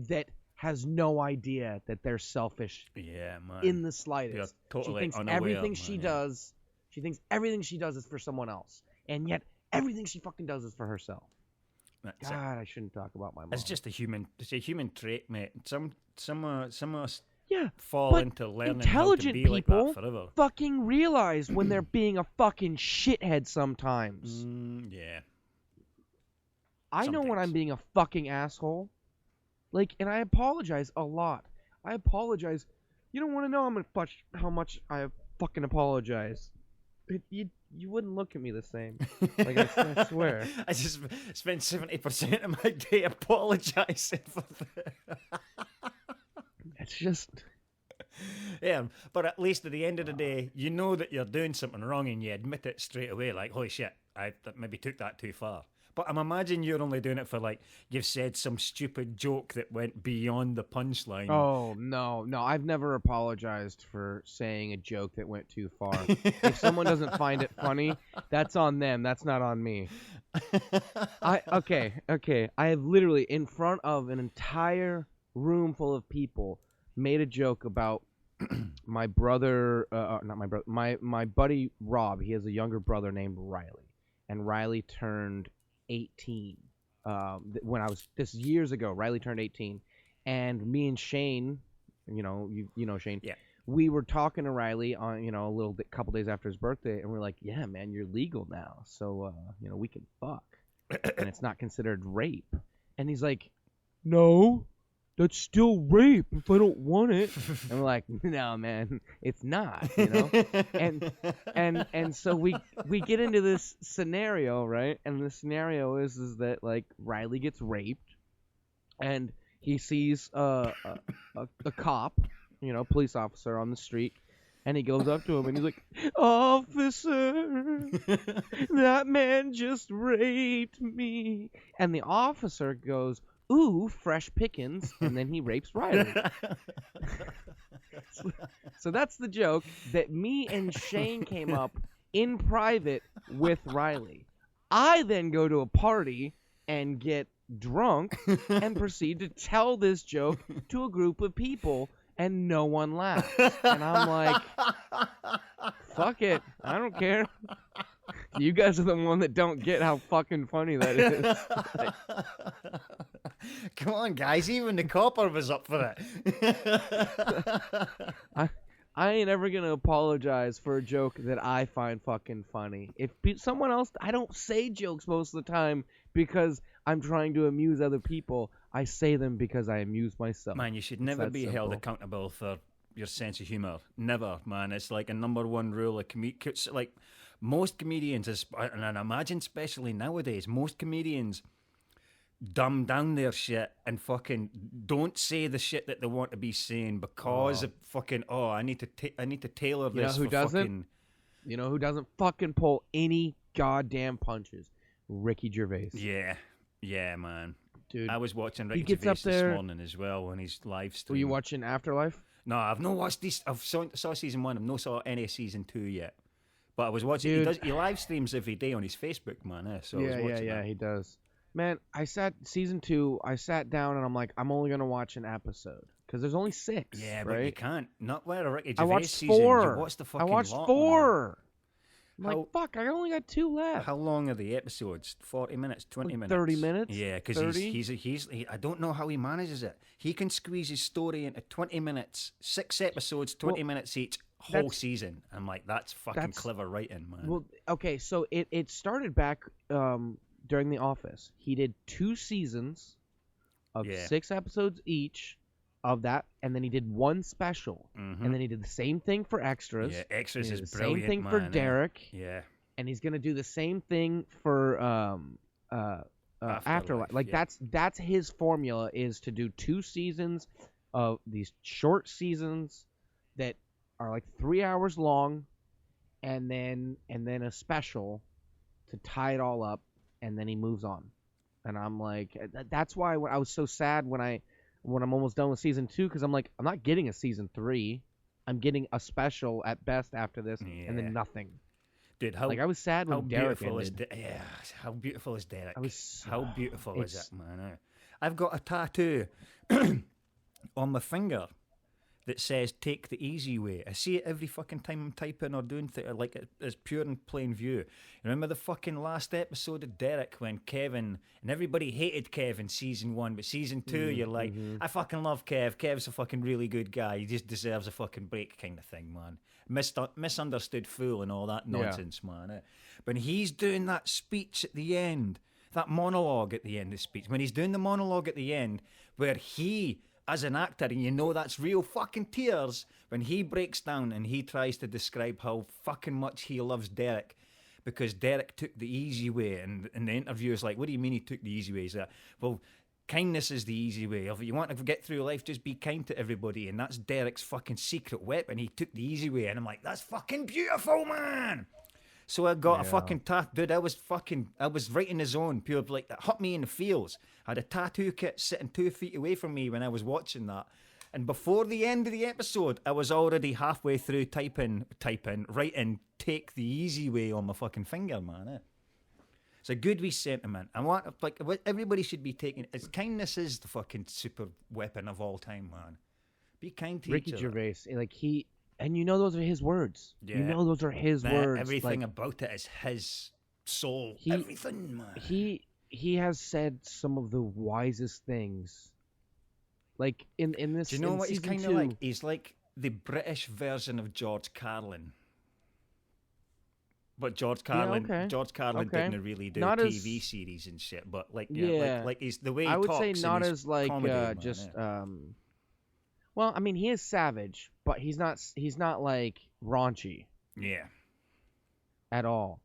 that has no idea that they're selfish. Yeah, man. In the slightest. You're totally she thinks unaware, everything man, she does. She thinks everything she does is for someone else, and yet everything she fucking does is for herself. That's God, it. I shouldn't talk about my mom. It's just it's a human trait, mate. Some of us yeah, fall into learning how to be like that forever. Fucking realize when they're being a fucking shithead sometimes. Yeah. I know when I'm being a fucking asshole. Like, and I apologize a lot. I apologize. You don't want to know how much I fucking apologize. You wouldn't look at me the same. Like, I swear. I just spent 70% of my day apologizing for that. It's just... Yeah, but at least at the end of the day, you know that you're doing something wrong and you admit it straight away. Like, holy shit, I maybe took that too far. But I'm imagining you're only doing it for like you've said some stupid joke that went beyond the punchline. Oh, no. I've never apologized for saying a joke that went too far. If someone doesn't find it funny, that's on them. That's not on me. Okay. I have literally, in front of an entire room full of people, made a joke about my brother, not my brother, my buddy Rob. He has a younger brother named Riley, and Riley turned 18. When I was this years ago, Riley turned 18, and me and Shane, you know Shane, Yeah. we were talking to Riley on a couple days after his birthday, and we're like, yeah, man, you're legal now, so we can fuck, and it's not considered rape. And he's like, no. That's still rape if I don't want it. And we're like, no, man, it's not, And so we get into this scenario, right? And the scenario is that like Riley gets raped, and he sees a cop, police officer on the street, and he goes up to him and he's like, officer, that man just raped me. And the officer goes, ooh, fresh pickings, and then he rapes Riley. So that's the joke that me and Shane came up in private with Riley. I then go to a party and get drunk and proceed to tell this joke to a group of people, and no one laughs. And I'm like, fuck it, I don't care. You guys are the one that don't get how fucking funny that is. Come on, guys. Even the copper was up for it. I ain't ever going to apologize for a joke that I find fucking funny. If someone else... I don't say jokes most of the time because I'm trying to amuse other people. I say them because I amuse myself. Man, you should never be held accountable for your sense of humour. Never, man. It's like a number one rule of like most comedians, and I imagine especially nowadays, most comedians dumb down their shit and fucking don't say the shit that they want to be saying because of fucking I need to tailor this. You know who doesn't fucking pull any goddamn punches? Ricky Gervais. Yeah, man. Dude, I was watching Ricky he gets Gervais up there, this morning as well when he's live stream. Were you watching Afterlife? No, I've not watched this. I've saw season 1. I've not saw any season 2 yet. But I was watching. Dude. He live streams every day on his Facebook, man. So I was watching that. He does. Man, season 2, I sat down and I'm like, I'm only going to watch an episode. Because there's only 6, Yeah, right? but you can't. Not where a Ricky I Gervais watched season. 4. You watched the fucking I watched lot, 4. I'm How- like, fuck, I only got 2 left. How long are the episodes? 40 minutes, 20 minutes? 30 minutes? Yeah, because he's I don't know how he manages it. He can squeeze his story into 20 minutes, 6 episodes, 20 minutes each, whole season. I'm like, that's fucking clever writing, man. Well, okay, so it started back during The Office. He did 2 seasons of 6 episodes each of that, and then he did 1 special, and then he did the same thing for Extras. Yeah, Extras is the brilliant, same thing man, for Derek. Yeah. And he's gonna do the same thing for Afterlife. Like that's his formula, is to do 2 seasons of these short seasons that are like 3 hours long, and then a special to tie it all up, and then he moves on. And I'm like, that's why I was so sad when I'm almost done with season 2, because I'm like, I'm not getting a season 3. I'm getting a special at best after this, and then nothing. Dude, I was sad when Derek ended. How beautiful is Derek? How beautiful is it, man? I've got a tattoo on my finger that says "Take the easy way." I see it every fucking time I'm typing or doing things, like it's pure and plain view. Remember the fucking last episode of Derek when Kevin and everybody hated Kevin season 1, but season 2 you're like, I fucking love Kev. Kev's a fucking really good guy. He just deserves a fucking break, kind of thing, man. Misunderstood fool and all that nonsense, man. But he's doing that speech at the end, that monologue at the end of the speech. When he's doing the monologue at the end, where he, as an actor, and you know that's real fucking tears, when he breaks down and he tries to describe how fucking much he loves Derek, because Derek took the easy way, and the interviewer's like, what do you mean he took the easy way? He's like, well, kindness is the easy way. If you want to get through life, just be kind to everybody, and that's Derek's fucking secret weapon. He took the easy way, and I'm like, that's fucking beautiful, man. So I got a Yeah. fucking tattoo. Dude, I was right in the zone. Pure, like, that hit me in the feels. I had a tattoo kit sitting 2 feet away from me when I was watching that. And before the end of the episode, I was already halfway through writing, take the easy way on my fucking finger, man. It's a good wee sentiment. I want, like, what everybody should be taking. Kindness is the fucking super weapon of all time, man. Be kind to Ricky each other. Gervais, like and you know those are his words. Yeah. You know those are his Man, words. everything like, about it is his soul. He- Everything, man. he has said some of the wisest things. Like in this. Do you know in what he's season kind of 2, like? He's like the British version of George Carlin. But George Carlin, okay. Didn't really do Not TV as- series and shit. But like, Yeah. like he's the way he I would talks. say and not his as like comedy, man, just yeah. Well, I mean, he is savage, but he's not like raunchy Yeah. at all.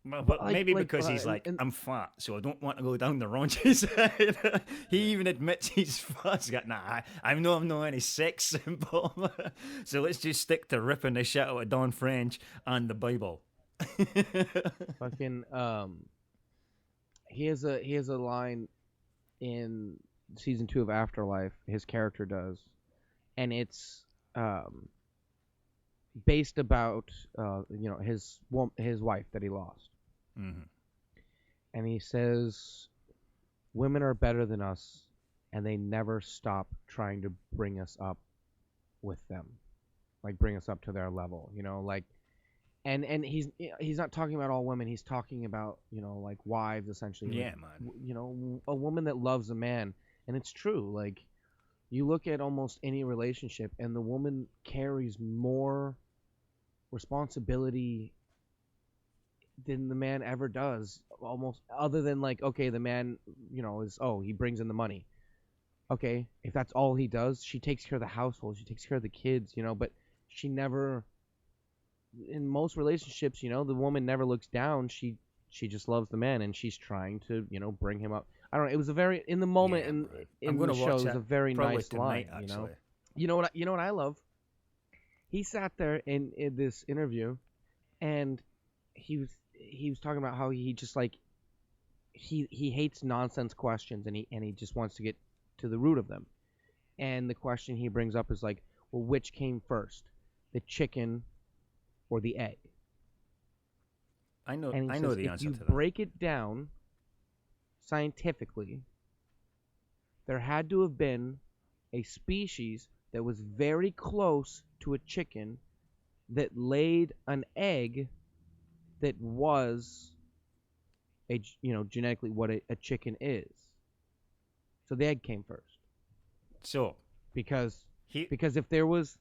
Well, but like- maybe like, because he's like, and- I'm fat, so I don't want to go down the raunchy side. He even admits he's fat. He's got, nah, I know I'm not any sex symbol. So let's just stick to ripping the shit out of Don French and the Bible. Fucking he has a line in season 2 of Afterlife. His character does, and it's based about his wife that he lost. Mm-hmm. And he says, women are better than us, and they never stop trying to bring us up with them, like bring us up to their level, like. And he's not talking about all women. He's talking about like wives essentially. Yeah, like, man. A woman that loves a man, and it's true. Like, you look at almost any relationship, and the woman carries more responsibility than the man ever does. Almost, other than like, okay, the man, he brings in the money. Okay, if that's all he does, she takes care of the household. She takes care of the kids. But she never. In most relationships, the woman never looks down. She just loves the man, and she's trying to, bring him up. I don't know. It was a very in the moment Yeah, in man. in I'm the gonna show. watch It was that a very probably nice tonight, line. actually. You know what I love? He sat there in this interview, and he was talking about how he just like he hates nonsense questions, and he just wants to get to the root of them. And the question he brings up is like, well, which came first, the chicken or the egg? I know And he the says, answer if you to that. break it down scientifically, there had to have been a species that was very close to a chicken that laid an egg that was genetically what a chicken is. So the egg came first. So Because he, if there was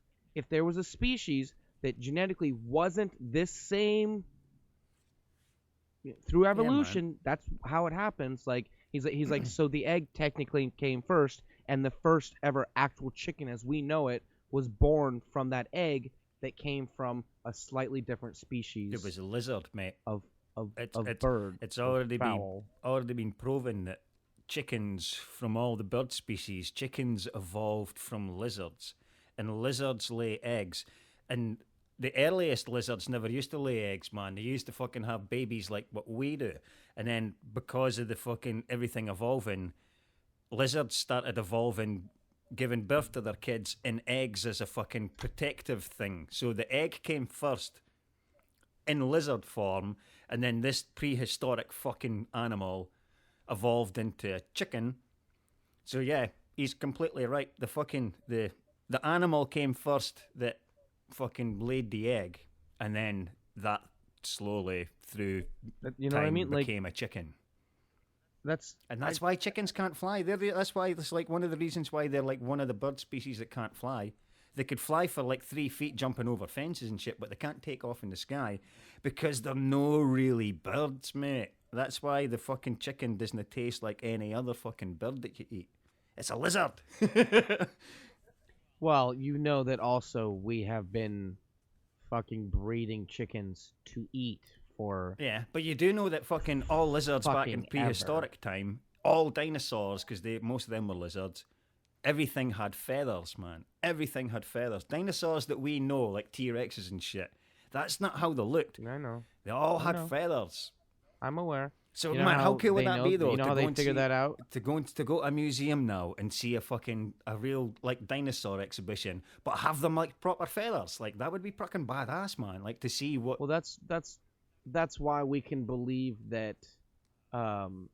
a species that genetically wasn't this same through evolution, that's how it happens. Like he's like so the egg technically came first, and the first ever actual chicken as we know it was born from that egg that came from a slightly different species it was a lizard, mate. of It's bird. It's of already fowl. been proven that chickens from all the bird species, chickens evolved from lizards, and lizards lay eggs, and the earliest lizards never used to lay eggs, man. They used to fucking have babies like what we do, and then because of the fucking everything evolving, lizards started evolving, giving birth to their kids in eggs as a fucking protective thing. So the egg came first in lizard form, and then this prehistoric fucking animal evolved into a chicken. So yeah, he's completely right. The animal came first that fucking laid the egg, and then that slowly through You know time what I mean? Like became a chicken. that's Why chickens can't fly. That's why it's like one of the reasons why they're like one of the bird species that can't fly. They could fly for like 3 feet jumping over fences and shit, but they can't take off in the sky because they're no really birds, mate. That's why the fucking chicken doesn't taste like any other fucking bird that you eat. It's a lizard. Well, you know that also we have been fucking breeding chickens to eat for Yeah, but you do know that fucking all lizards back in Fucking prehistoric time, all dinosaurs, because most of them were lizards, everything had feathers, man. Everything had feathers. Dinosaurs that we know, like T-Rexes and shit, that's not how they looked. I know. They all I had know. feathers. I'm aware. So, You know man, how how cool would they that know? be, though? You know to how go they and figured see, that out? to go to a museum now and see a real like dinosaur exhibition, but have them like proper feathers. Like that would be fucking badass, man. Like to see what. Well, that's why we can believe that um,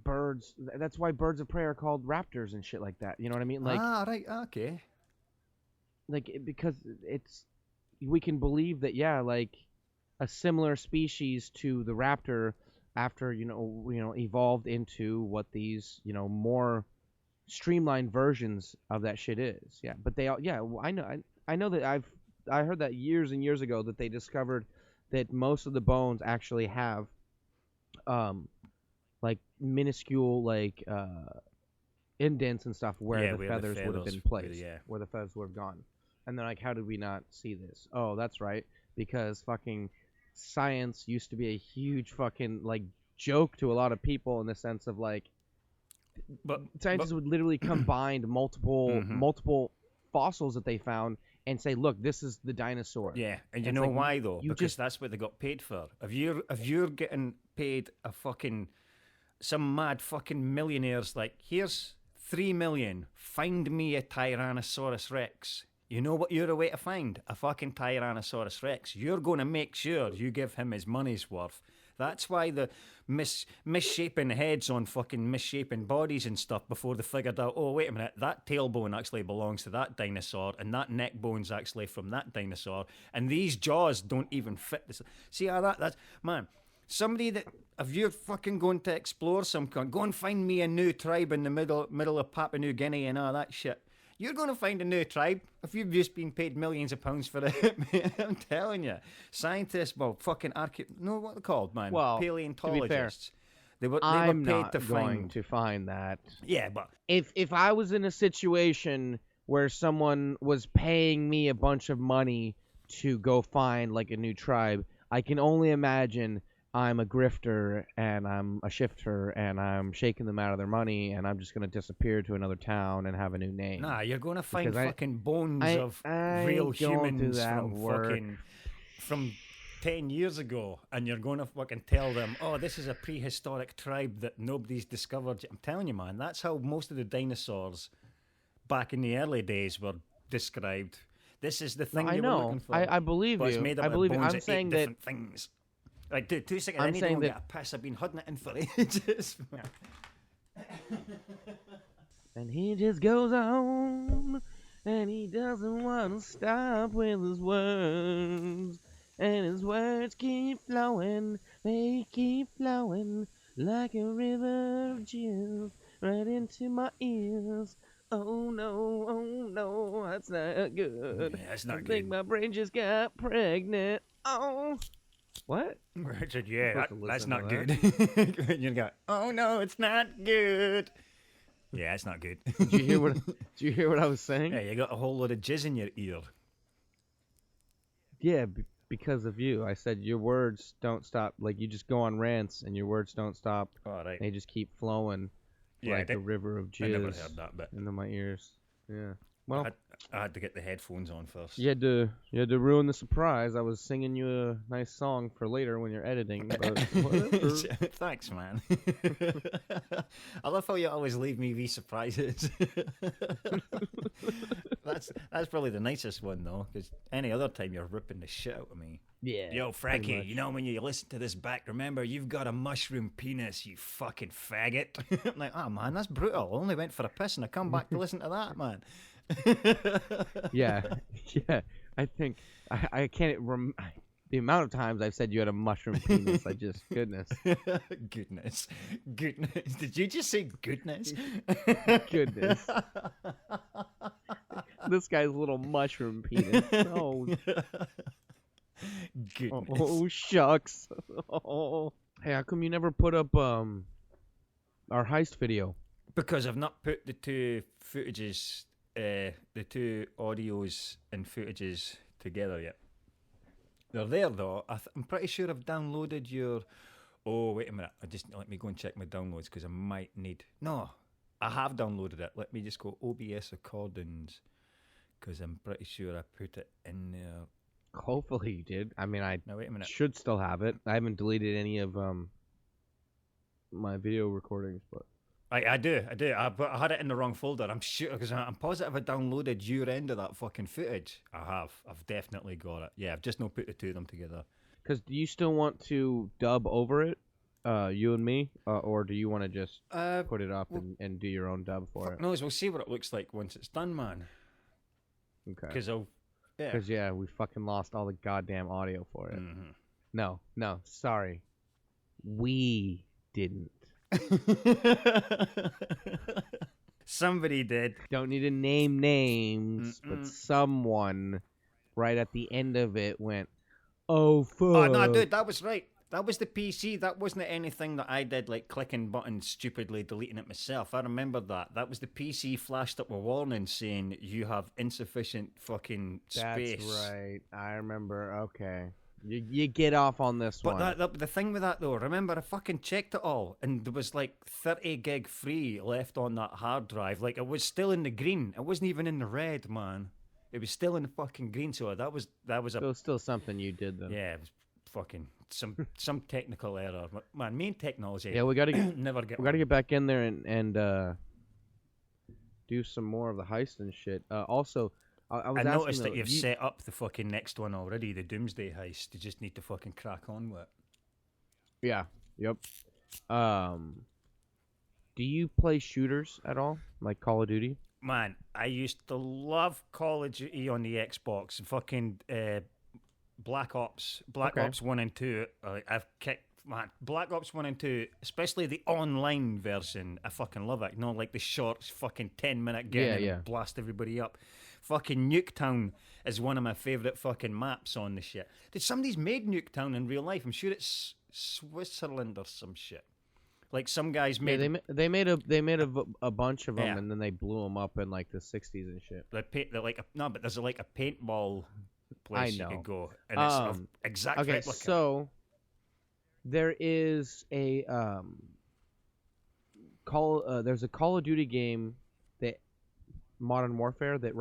birds. That's why birds of prey are called raptors and shit like that. You know what I mean? Right, okay. Because it's we can believe that, yeah, like a similar species to the raptor after evolved into what these more streamlined versions of that shit is. Yeah, but they all, yeah, well, I know that I heard that years and years ago that they discovered that most of the bones actually have um like minuscule indents and stuff where Yeah, the where the feathers would have feathers, been where placed, yeah. where the feathers would have gone. And they're like, how did we not see this? Oh, that's right, because fucking science used to be a huge fucking like joke to a lot of people in the sense of like But scientists would literally combine Mhm. multiple fossils that they found and say, look, this is the dinosaur. yeah, and you It's know like, why though? you Because just that's what they got paid for. If you're getting paid a fucking some mad fucking millionaires like here's 3 million, find me a Tyrannosaurus Rex. You know what you're away to find? A fucking Tyrannosaurus Rex. You're going to make sure you give him his money's worth. That's why the misshapen heads on fucking misshapen bodies and stuff before they figured out, oh, wait a minute, that tailbone actually belongs to that dinosaur and that neck bone's actually from that dinosaur and these jaws don't even fit this. See how that's, man, somebody that, if you're fucking going to explore some kind, go and find me a new tribe in the middle of Papua New Guinea and all that shit. You're going to find a new tribe if you've just been paid millions of pounds for it. I'm telling you. Scientists, well, fucking no, what they're called, man? Well, Paleontologists. They were I'm paid not to going find. to find that. Yeah, but If I was in a situation where someone was paying me a bunch of money to go find like a new tribe, I can only imagine I'm a grifter and I'm a shifter and I'm shaking them out of their money and I'm just gonna disappear to another town and have a new name. nah, you're going to find Because fucking bones I of real don't do humans that from work. fucking from 10 years ago, and you're going to fucking tell them, oh, this is a prehistoric tribe that nobody's discovered yet. I'm telling you, man, that's how most of the dinosaurs back in the early days were described. This is the thing I you were know. looking for. I believe But it's you. made up I of believe you. bones I'm of saying 8 that different things. Like, dude, 2 seconds, I'm I need to saying go and that- get a piss. I've been holding it in for ages. And he just goes on, and he doesn't want to stop with his words. And his words keep flowing, they keep flowing like a river of jizz right into my ears. Oh no, that's not good. Yeah, that's not I good. think my brain just got pregnant. Oh. What? Richard, yeah, Supposed to that's listen not to good. You go, oh no, it's not good. Yeah, it's not good. Did you hear what I was saying? Yeah, you got a whole lot of jizz in your ear. Yeah, because of you. I said your words don't stop. Like, you just go on rants and your words don't stop. All right. They just keep flowing Yeah, like a river of I never jizz heard that bit. into my ears. Yeah. Well, I had to get the headphones on first. you had to ruin the surprise. I was singing you a nice song for later when you're editing, but whatever. Thanks, man. I love how you always leave me wee surprises. That's probably the nicest one though, because any other time you're ripping the shit out of me. Yeah. Yo, Frankie, much. you know when you listen to this back, remember you've got a mushroom penis, you fucking faggot. I'm like, oh man, that's brutal. I only went for a piss and I come back to listen to that, man. Yeah. Yeah. I think I can't the amount of times I've said you had a mushroom penis. I just goodness. Goodness. Did you just say goodness? Goodness. This guy's little mushroom penis. Oh, Goodness. oh shucks. Oh. Hey, how come you never put up our heist video? Because I've not put the two footages, the two audios and footages together yet. They're there though. I'm pretty sure I've downloaded your. Oh wait a minute! Let me go and check my downloads because I might need. No, I have downloaded it. Let me just go OBS recordings because I'm pretty sure I put it in there. Hopefully you did. I mean, I Now wait a minute. should still have it. I haven't deleted any of my video recordings, but I do. But I had it in the wrong folder. I'm sure because I'm positive I downloaded your end of that fucking footage. I have. I've definitely got it. Yeah, I've just not put the two of them together. because do you still want to dub over it, you and me, or do you want to just put it up and do your own dub for it? No, we'll see what it looks like once it's done, man. Okay. Because yeah. Because we fucking lost all the goddamn audio for it. Mm-hmm. No, sorry, we didn't. Somebody did. Don't need to name names, but someone right at the end of it went, "Oh fuck!" Oh no, dude, that was right. That was the PC. That wasn't anything that I did, like clicking buttons, stupidly deleting it myself. I remember that. That was the PC flashed up a warning saying you have insufficient fucking space. That's right. I remember. Okay. You get off on this one. But the thing with that though, remember I fucking checked it all, and there was like 30 gig free left on that hard drive. Like it was still in the green. It wasn't even in the red, man. It was still in the fucking green. So that was still something you did then. Yeah, it was fucking some technical error. Man, main technology. Yeah, we gotta get never get. We gotta get back in there and do some more of the heist and shit. Also. I noticed that you've set up the fucking next one already, the Doomsday Heist. You just need to fucking crack on with it. Yeah. Yep. Do you play shooters at all, like Call of Duty? Man, I used to love Call of Duty on the Xbox. Fucking Black Ops 1 and 2. I've kicked. Man, Black Ops 1 and 2, especially the online version, I fucking love it. You know, like the short fucking 10-minute game and blast everybody up. Fucking Nuketown is one of my favourite fucking maps on the shit. Did somebody's made Nuketown in real life? I'm sure it's Switzerland or some shit. Like some guys made. Yeah, they made a bunch of them and then they blew them up in like the 60s and shit. They're like but there's like a paintball place you can go, and it's exact okay, replica. So there is a there's a Call of Duty game that Modern Warfare that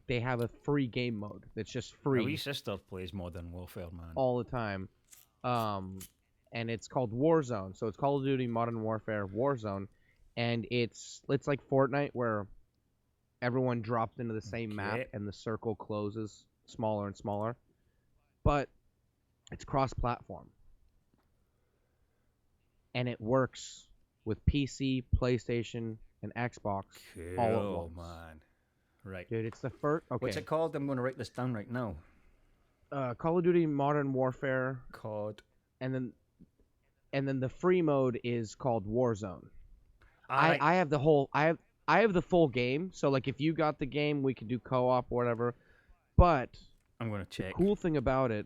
they have a free game mode that's just free. My wee sister plays Modern Warfare, man, all the time, and it's called Warzone. So it's Call of Duty Modern Warfare Warzone, and it's like Fortnite where everyone drops into the same map and the circle closes smaller and smaller, but it's cross-platform. And it works with PC, PlayStation, and Xbox all at once. Man. Right. Dude, it's the first... Okay. What's it called? I'm going to write this down right now. Call of Duty Modern Warfare. COD. And then the free mode is called Warzone. I have the full game, so like if you got the game, we could do co-op or whatever. But I'm going to check. The cool thing about it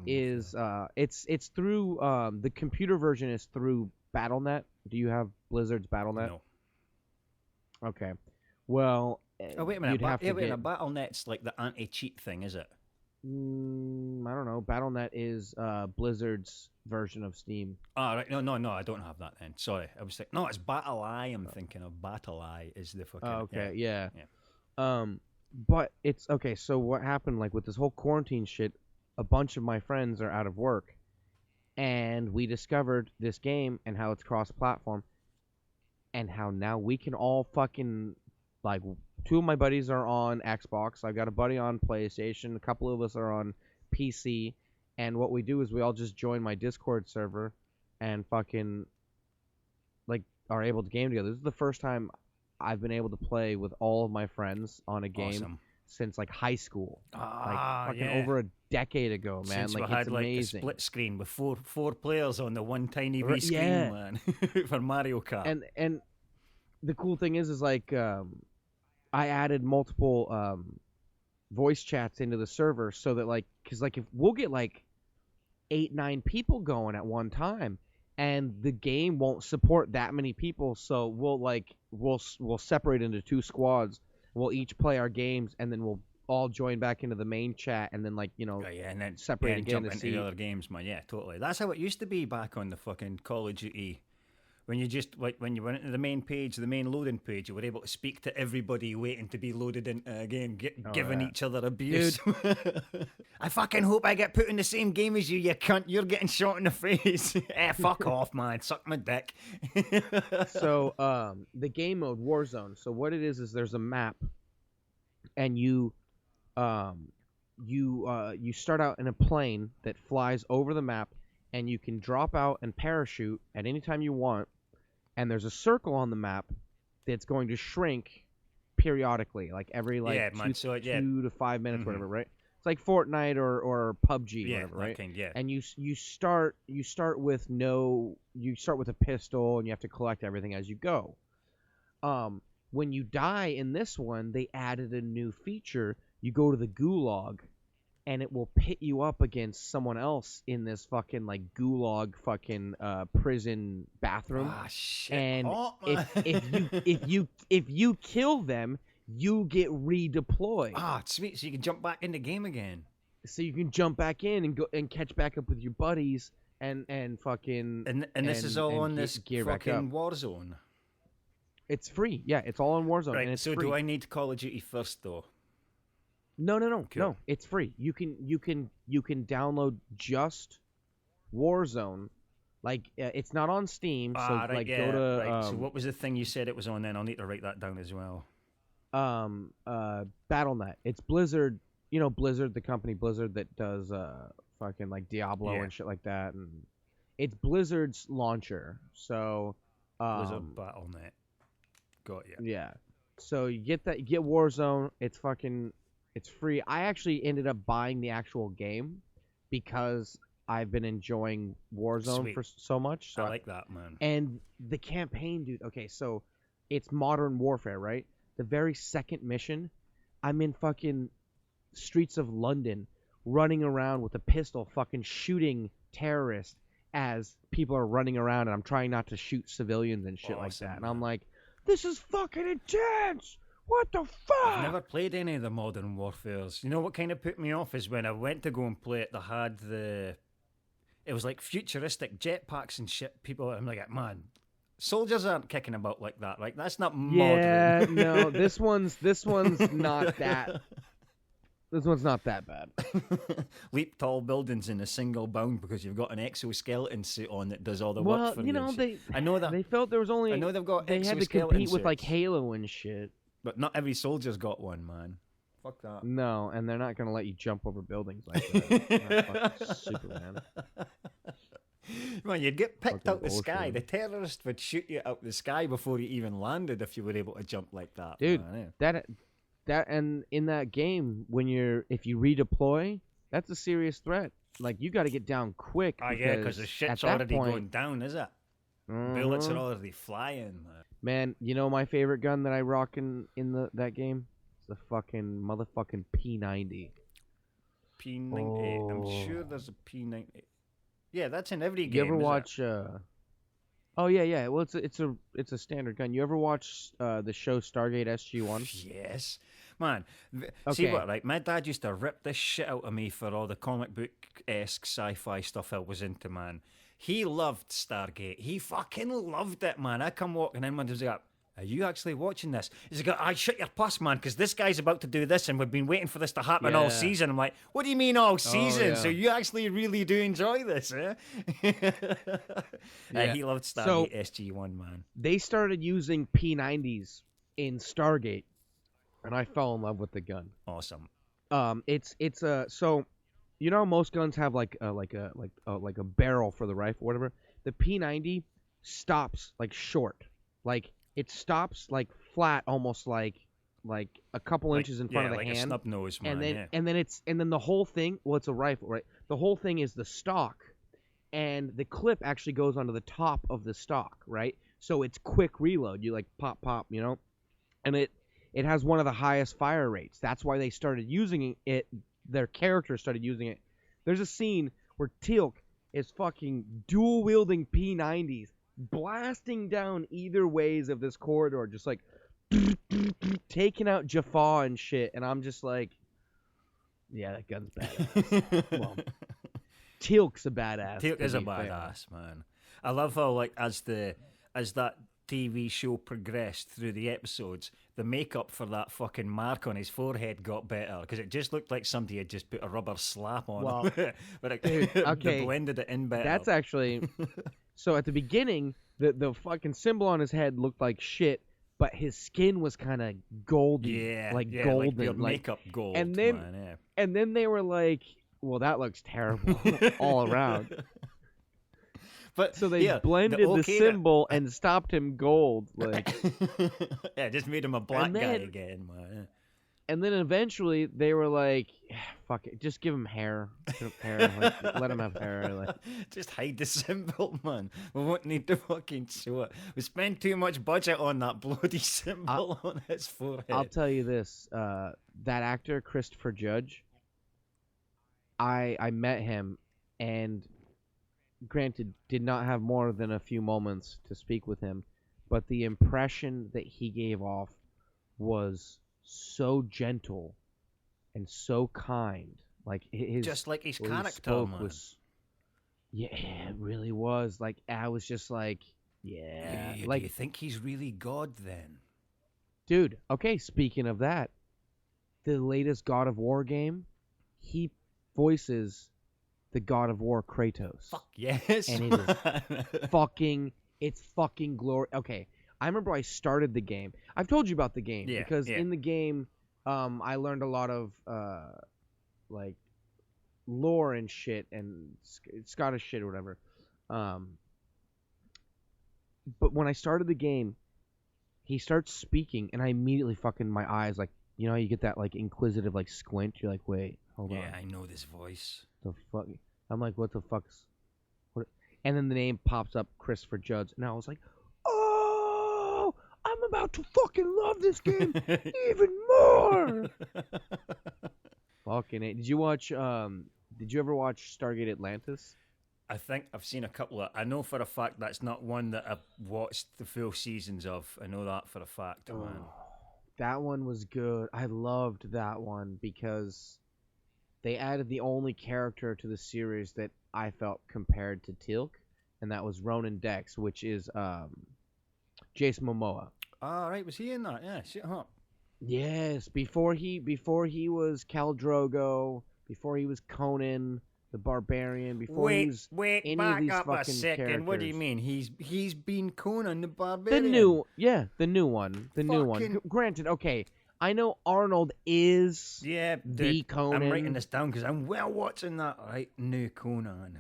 is it's through the computer version is through Battle.net. Do you have Blizzard's Battle.net? No. Okay. Well, wait a minute. Battle.net's like the anti-cheat thing, is it? I don't know. Battle.net is Blizzard's version of Steam. Oh, right. No, I don't have that then. Sorry. I was thinking, no, it's BattleEye I'm thinking of. BattleEye is the fucking... okay, yeah. But it's... Okay, so what happened, like, with this whole quarantine shit, a bunch of my friends are out of work, and we discovered this game and how it's cross-platform, and how now we can all fucking... Like, two of my buddies are on Xbox. I've got a buddy on PlayStation. A couple of us are on PC. And what we do is we all just join my Discord server and fucking, like, are able to game together. This is the first time I've been able to play with all of my friends on a game since, like, high school. Over a decade ago, man. Since like, we it's had, like, amazing. a split screen with four players on the one tiny wee screen, man, for Mario Kart. And the cool thing is like... I added multiple voice chats into the server so that, like, because, like, if we'll get like 8-9 people going at one time, and the game won't support that many people, so we'll separate into 2 squads. We'll each play our games, and then we'll all join back into the main chat, and then, like, and then separate again jump to into see the other games, man. Yeah, totally. That's how it used to be back on the fucking Call of Duty When you just when you went into the main page, the main loading page, you were able to speak to everybody waiting to be loaded into a game, giving each other abuse. I fucking hope I get put in the same game as you, you cunt. You're getting shot in the face. Fuck off, man. Suck my dick. So, the game mode, Warzone. So what it is there's a map, and you start out in a plane that flies over the map, and you can drop out and parachute at any time you want. And there's a circle on the map that's going to shrink periodically, like every 2 to 5 minutes, whatever, right? It's like Fortnite or PUBG, whatever, right? And you start with a pistol, and you have to collect everything as you go. When you die in this one, they added a new feature. You go to the gulag, and it will pit you up against someone else in this fucking like gulag fucking prison bathroom. Ah, shit. And if you kill them, you get redeployed. Ah, sweet. So you can jump back in the game again. So you can jump back in and go and catch back up with your buddies and fucking and this is all on this gear fucking Warzone. It's free. Yeah, it's all on Warzone. Right. And it's so free. do I need Call of Duty first though? No, Cool. no. It's free. You can download just Warzone. Like it's not on Steam. So right, like yeah, go to. Right. So what was the thing you said it was on? Then I'll need to write that down as well. BattleNet. It's Blizzard. You know Blizzard, the company Blizzard that does fucking like Diablo and shit like that, and it's Blizzard's launcher. So Blizzard BattleNet. Got you. Yeah. So you get Warzone. It's free. I actually ended up buying the actual game because I've been enjoying Warzone for so much. So I like that, man. And the campaign, dude. Okay, so it's Modern Warfare, right? The very second mission, I'm in fucking streets of London, running around with a pistol, fucking shooting terrorists as people are running around, and I'm trying not to shoot civilians and shit like that. And I'm like, this is fucking intense. What the fuck? I've never played any of the Modern Warfares. You know what kind of put me off is when I went to go and play it, they had it was like futuristic jetpacks and shit. I'm like, man, soldiers aren't kicking about like that, right? That's not modern. Yeah, no, this one's not that. This one's not that bad. Leap tall buildings in a single bound because you've got an exoskeleton suit on that does all the work for you. Well, I know that they felt there was only. I know they've got. They had to compete with like Halo and shit. But not every soldier's got one, man. Fuck that. No, and they're not gonna let you jump over buildings like that. Not Superman. Man, you'd get picked Fucking out the sky. bullshit. The terrorist would shoot you out the sky before you even landed if you were able to jump like that. Dude, man, that and in that game, if you redeploy, that's a serious threat. Like you got to get down quick. Oh yeah, because the shit's already going down, is it? Bullets are already flying, man. Man, you know my favorite gun that I rock in that game? It's the fucking motherfucking P90. P90. I'm sure there's a P90. Yeah, that's in every game. You ever watch? Oh yeah. Well, it's a standard gun. You ever watch the show Stargate SG-1? Yes, man. Okay. See what? Right, my dad used to rip this shit out of me for all the comic book-esque sci-fi stuff I was into, man. He loved Stargate. He fucking loved it, man. I come walking in, man, he's like, are you actually watching this? He's like, I shut your puss, man, because this guy's about to do this, and we've been waiting for this to happen all season. I'm like, what do you mean all season? Yeah. So you actually really do enjoy this, eh? He loved Stargate SG-1, man. They started using P90s in Stargate, and I fell in love with the gun. Awesome. It's so. You know, most guns have like a barrel for the rifle, whatever. The P90 stops like short, like it stops like flat, almost like a couple inches in front of the like hand. A snub nose, man. And then the whole thing. Well, it's a rifle, right? The whole thing is the stock, and the clip actually goes onto the top of the stock, right? So it's quick reload. You like pop, you know, and it has one of the highest fire rates. That's why they started using it. Their characters started using it. There's a scene where Teal'c is fucking dual wielding P90s, blasting down either ways of this corridor, just like taking out Jaffa and shit. And I'm just like, yeah, that gun's badass. Well, Teal'c's a badass. Teal'c is a badass, man. I love how, like, as the as that TV show progressed through the episodes, the makeup for that fucking mark on his forehead got better because it just looked like somebody had just put a rubber slap on Well, him. But dude, they okay, blended it in better. that's actually so. At the beginning, the fucking symbol on his head looked like shit, but his skin was kind of goldy, like golden, like your like makeup gold. and then man, yeah. and then they were like, "Well, that looks terrible all around." But So they blended the symbol and stopped him gold, like. Yeah, just made him a black And guy then- again, man. And then eventually they were like, "Fuck it, just give him hair, like, let him have hair." Like, Just hide the symbol, man. We won't need to fucking show it. We spend too much budget on that bloody symbol on his forehead. I'll tell you this: that actor Christopher Judge, I met him, and granted, did not have more than a few moments to speak with him, but the impression that he gave off was so gentle and so kind. Like his Just like his way he character, spoke man. was, yeah, it really was. Like I was just like, yeah, Do like you think he's really God then? dude. Okay, speaking of that, the latest God of War game, he voices the God of War Kratos. Fuck yes. And it is man. it's fucking glory. Okay, I remember I started the game. I've told you about the game Yeah, because yeah. in the game, I learned a lot of like lore and shit and Scottish shit or whatever. But when I started the game, he starts speaking, and I immediately fucking my eyes like, you know, how you get that like inquisitive like squint. You're like, wait, hold on. Yeah, I know this voice. The fuck? I'm like, what the fuck's what? And then the name pops up, Christopher Judge, and I was like, oh, I'm about to fucking love this game even more. Fucking it. Did you watch? Did you ever watch Stargate Atlantis? I think I've seen a couple of. I know for a fact that's not one that I've watched the full seasons of. I know that for a fact, man. That one was good. I loved that one because they added the only character to the series that I felt compared to Teal'c, and that was Ronan Dex, which is Jason Momoa. All right, was he in that? Yeah, shit, huh? Yes, before he was Khal Drogo, before he was Conan the Barbarian, before he was Wait, any of back these up a fucking second. What do you characters. mean? He's been Conan the The Barbarian. the new one. Fucking- Granted, okay, I know Arnold is Yeah, the dude, Conan. I'm writing this down because I'm well watching that. Right, new Conan.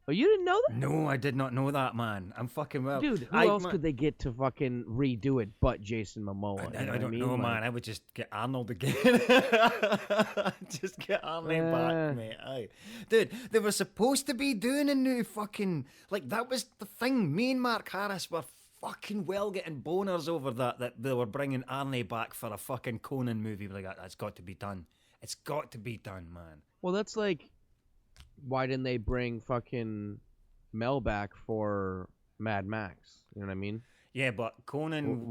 Oh, you didn't know that? No, I did not know that, man. I'm fucking well. Dude, who else could they get to fucking redo it but Jason Momoa? I what don't mean? know, Like, man. I would just get Arnold again. Just get Arnold back, mate. Aye. Dude, they were supposed to be doing a new fucking... Like, that was the thing. Me and Mark Harris were fucking well getting boners over that they were bringing Arnie back for a fucking Conan movie. We're like, that's got to be done. It's got to be done, man. Well, that's like, why didn't they bring fucking Mel back for Mad Max? You know what I mean? Yeah, but Conan...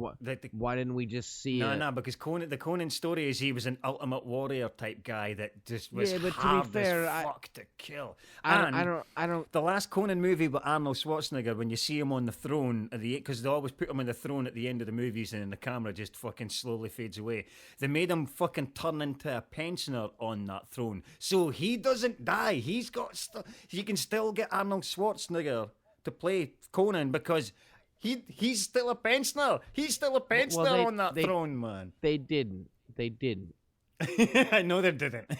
Why didn't we just see it? No, because the Conan story is he was an ultimate warrior type guy that just was Yeah, but to be hard fair, as fuck to kill. I don't. The last Conan movie with Arnold Schwarzenegger, when you see him on the throne at the because they always put him on the throne at the end of the movies, and then the camera just fucking slowly fades away. They made him fucking turn into a pensioner on that throne, so he doesn't die. He's got you can still get Arnold Schwarzenegger to play Conan because he's still a pensioner. He's still a pensioner on that throne, man. They didn't. They didn't. I know they didn't,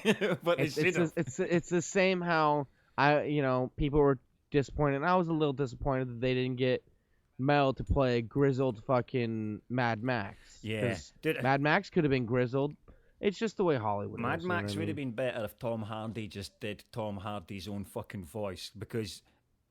but they should have. It's the same how people were disappointed. And I was a little disappointed that they didn't get Mel to play grizzled fucking Mad Max. Yeah, 'Cause dude, Mad Max could have been grizzled. It's just the way Hollywood Mad is. You know Max what I would have mean? been better if Tom Hardy just did Tom Hardy's own fucking voice because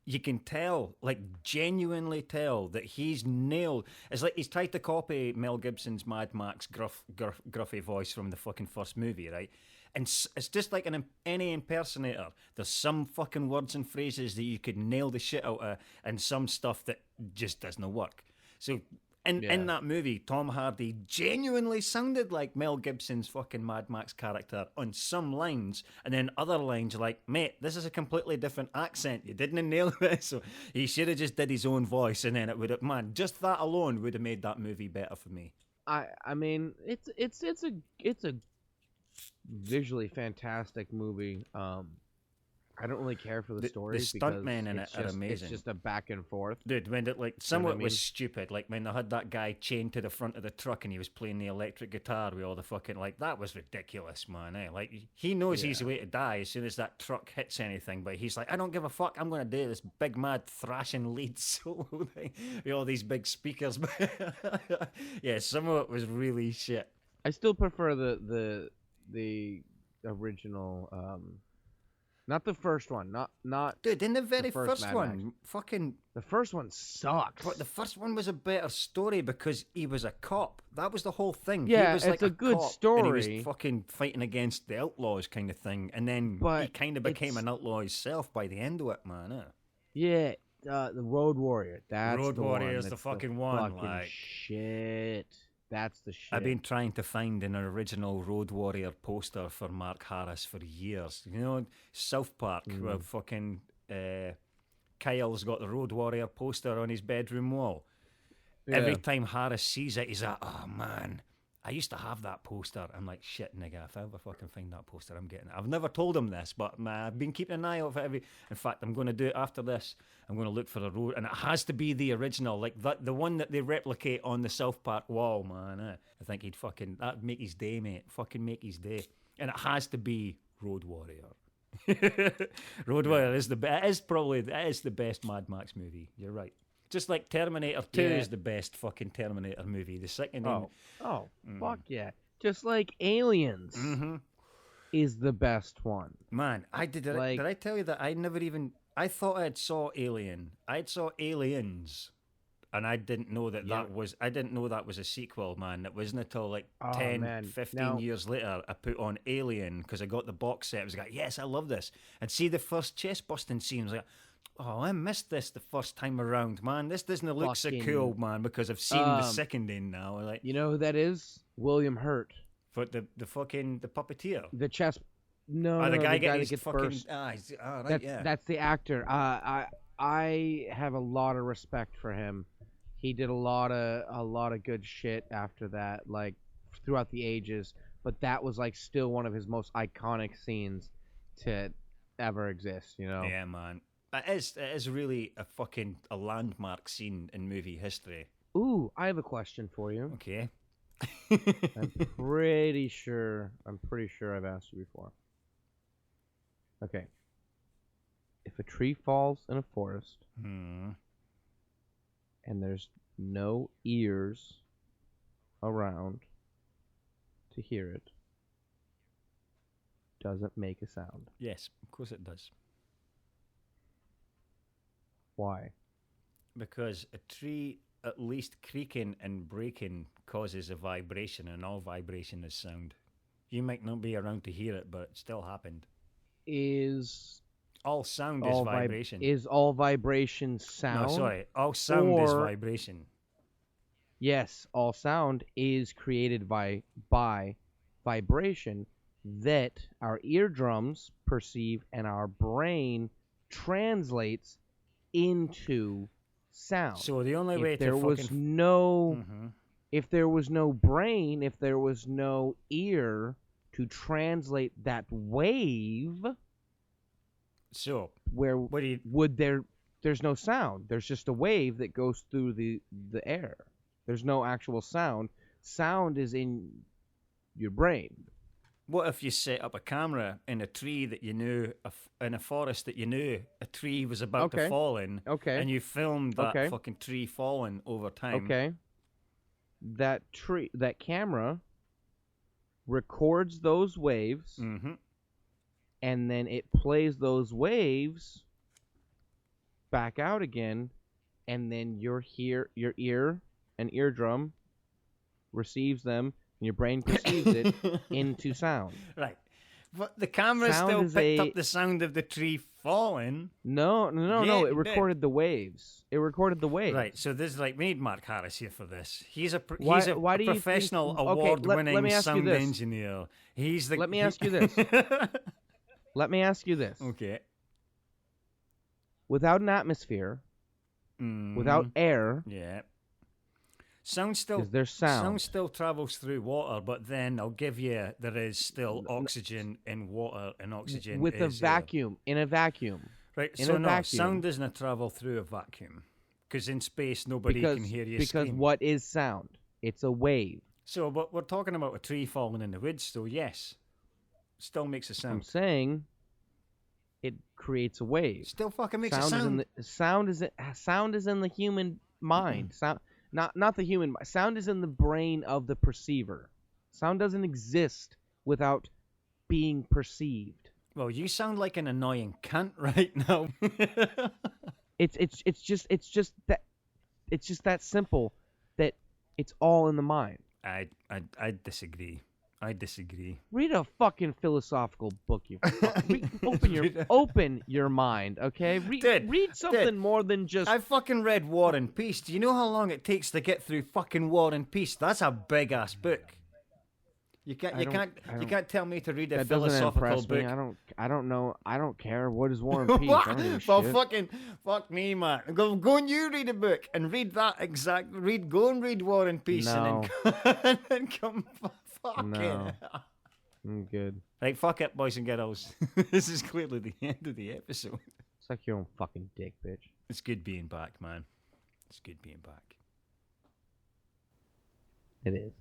you can tell, like genuinely tell, that he's nailed. It's like he's tried to copy Mel Gibson's Mad Max gruffy voice from the fucking first movie, right? And it's just like any impersonator. There's some fucking words and phrases that you could nail the shit out of, and some stuff that just doesn't work. So In that movie, Tom Hardy genuinely sounded like Mel Gibson's fucking Mad Max character on some lines, and then other lines like, mate, this is a completely different accent. You didn't nail this. So he should have just did his own voice, and then it would have, man, just that alone would have made that movie better for me. I mean, it's a visually fantastic movie. I don't really care for the story. The stuntmen in it are amazing. It's just a back and forth. Dude, when it, like, some of it was stupid. Like when they had that guy chained to the front of the truck and he was playing the electric guitar with all the fucking, like, that was ridiculous, man. Like, he knows he's the way to die as soon as that truck hits anything, but he's like, I don't give a fuck. I'm going to do this big mad thrashing lead solo thing with all these big speakers. Yeah, some of it was really shit. I still prefer the original. Not the first one, not. Dude, in the very first first Mad Max. one, fucking. The first one sucks. But the first one was a better story because he was a cop. That was the whole thing. Yeah, he was it's like a good cop, story. And he was fucking fighting against the outlaws kind of thing. And then he kind of became an outlaw himself by the end of it, man. Yeah, the Road Warrior. That's Road the Warrior one. is the fucking one. Fucking Like, shit. That's the shit. I've been trying to find an original Road Warrior poster for Mark Harris for years. You know, South Park, where fucking Kyle's got the Road Warrior poster on his bedroom wall. Yeah. Every time Harris sees it, he's like, oh man, I used to have that poster. I'm like, shit, nigga, if I ever fucking find that poster, I'm getting it. I've never told him this, but I've been keeping an eye out for every. In fact, I'm going to do it after this. I'm going to look for a road, and it has to be the original, like the one that they replicate on the South Park wall, man. I think that'd make his day, mate. Fucking make his day. And it has to be Road Warrior. Road Warrior is the best Mad Max movie. You're right. Just like Terminator 2 is the best fucking Terminator movie. The second fuck yeah. Just like Aliens is the best one. Man, did I tell you that I thought I saw Alien. I saw Aliens. And I didn't know that was a sequel, man. It wasn't until like 15 years later I put on Alien because I got the box set. I was like, yes, I love this. And see the first chest busting scene, I was like, oh, I missed this the first time around, man. This doesn't look so cool, man, because I've seen the second in now. Like, you know who that is? William Hurt. For the puppeteer. The chest. No, the guy that gets fucking burst. Right, that's the actor. I have a lot of respect for him. He did a lot of good shit after that, like throughout the ages. But that was like still one of his most iconic scenes to ever exist. You know? Yeah, man. It is really a landmark scene in movie history. Ooh, I have a question for you. Okay. I'm pretty sure I've asked you before. Okay. If a tree falls in a forest and there's no ears around to hear it, does it make a sound? Yes, of course it does. Why? Because a tree, at least creaking and breaking, causes a vibration, and all vibration is sound. You might not be around to hear it, but it still happened. All sound is vibration. Is all vibration sound? No, sorry. All sound is vibration. Yes, all sound is created by vibration that our eardrums perceive and our brain translates into sound. So the only way if there was no brain, if there was no ear to translate that wave, so there's no sound. There's just a wave that goes through the air. There's no actual sound. Sound is in your brain. What if you set up a camera in a tree that you knew, in a forest that you knew a tree was about to fall in, and you filmed that fucking tree falling over time? Okay. That camera records those waves, and then it plays those waves back out again, and then your ear and eardrum receives them, and your brain perceives it into sound. Right. But the camera Sound still is picked a- up the sound of the tree falling. No. Yeah, It it did. recorded the waves. It recorded the waves. Right, so this is like we need Mark Harris here for this. He's a Why do you think- professional okay, award-winning let me ask you sound this. engineer. He's the. Let me ask you this. Let me ask you this. Okay. Without an atmosphere, without air, Yeah. Sound still. is there sound? Sound still travels through water, but then I'll give you there is still oxygen in water, and oxygen with a is air. vacuum, in a vacuum. Right, in so a no, vacuum. sound doesn't travel through a vacuum because in space nobody can hear you Because scream. what is sound? It's a wave. So, but we're talking about a tree falling in the woods, so yes, still makes a I'm sound. saying it creates a wave. Still fucking makes a Sound sound. sound is in the human mind. Sound not the human mind. Sound is in the brain of the perceiver. Sound doesn't exist without being perceived. Well, you sound like an annoying cunt right now. It's just that simple, that it's all in the mind. I disagree. I disagree. Read a fucking philosophical book. Open your mind, okay? Read something more than just. I fucking read War and Peace. Do you know how long it takes to get through fucking War and Peace? That's a big ass book. You can't tell me to read a That doesn't philosophical impress book. me. I don't know. I don't care. What is War and Peace? I don't give a Well, shit. fuck me, man. Go and you read a book and read that exact. Go and read War and Peace No. and then come. Fuck No. it. I'm good. Right, fuck it, boys and girls. This is clearly the end of the episode. Suck your own fucking dick, bitch. It's good being back, man. It's good being back. It is.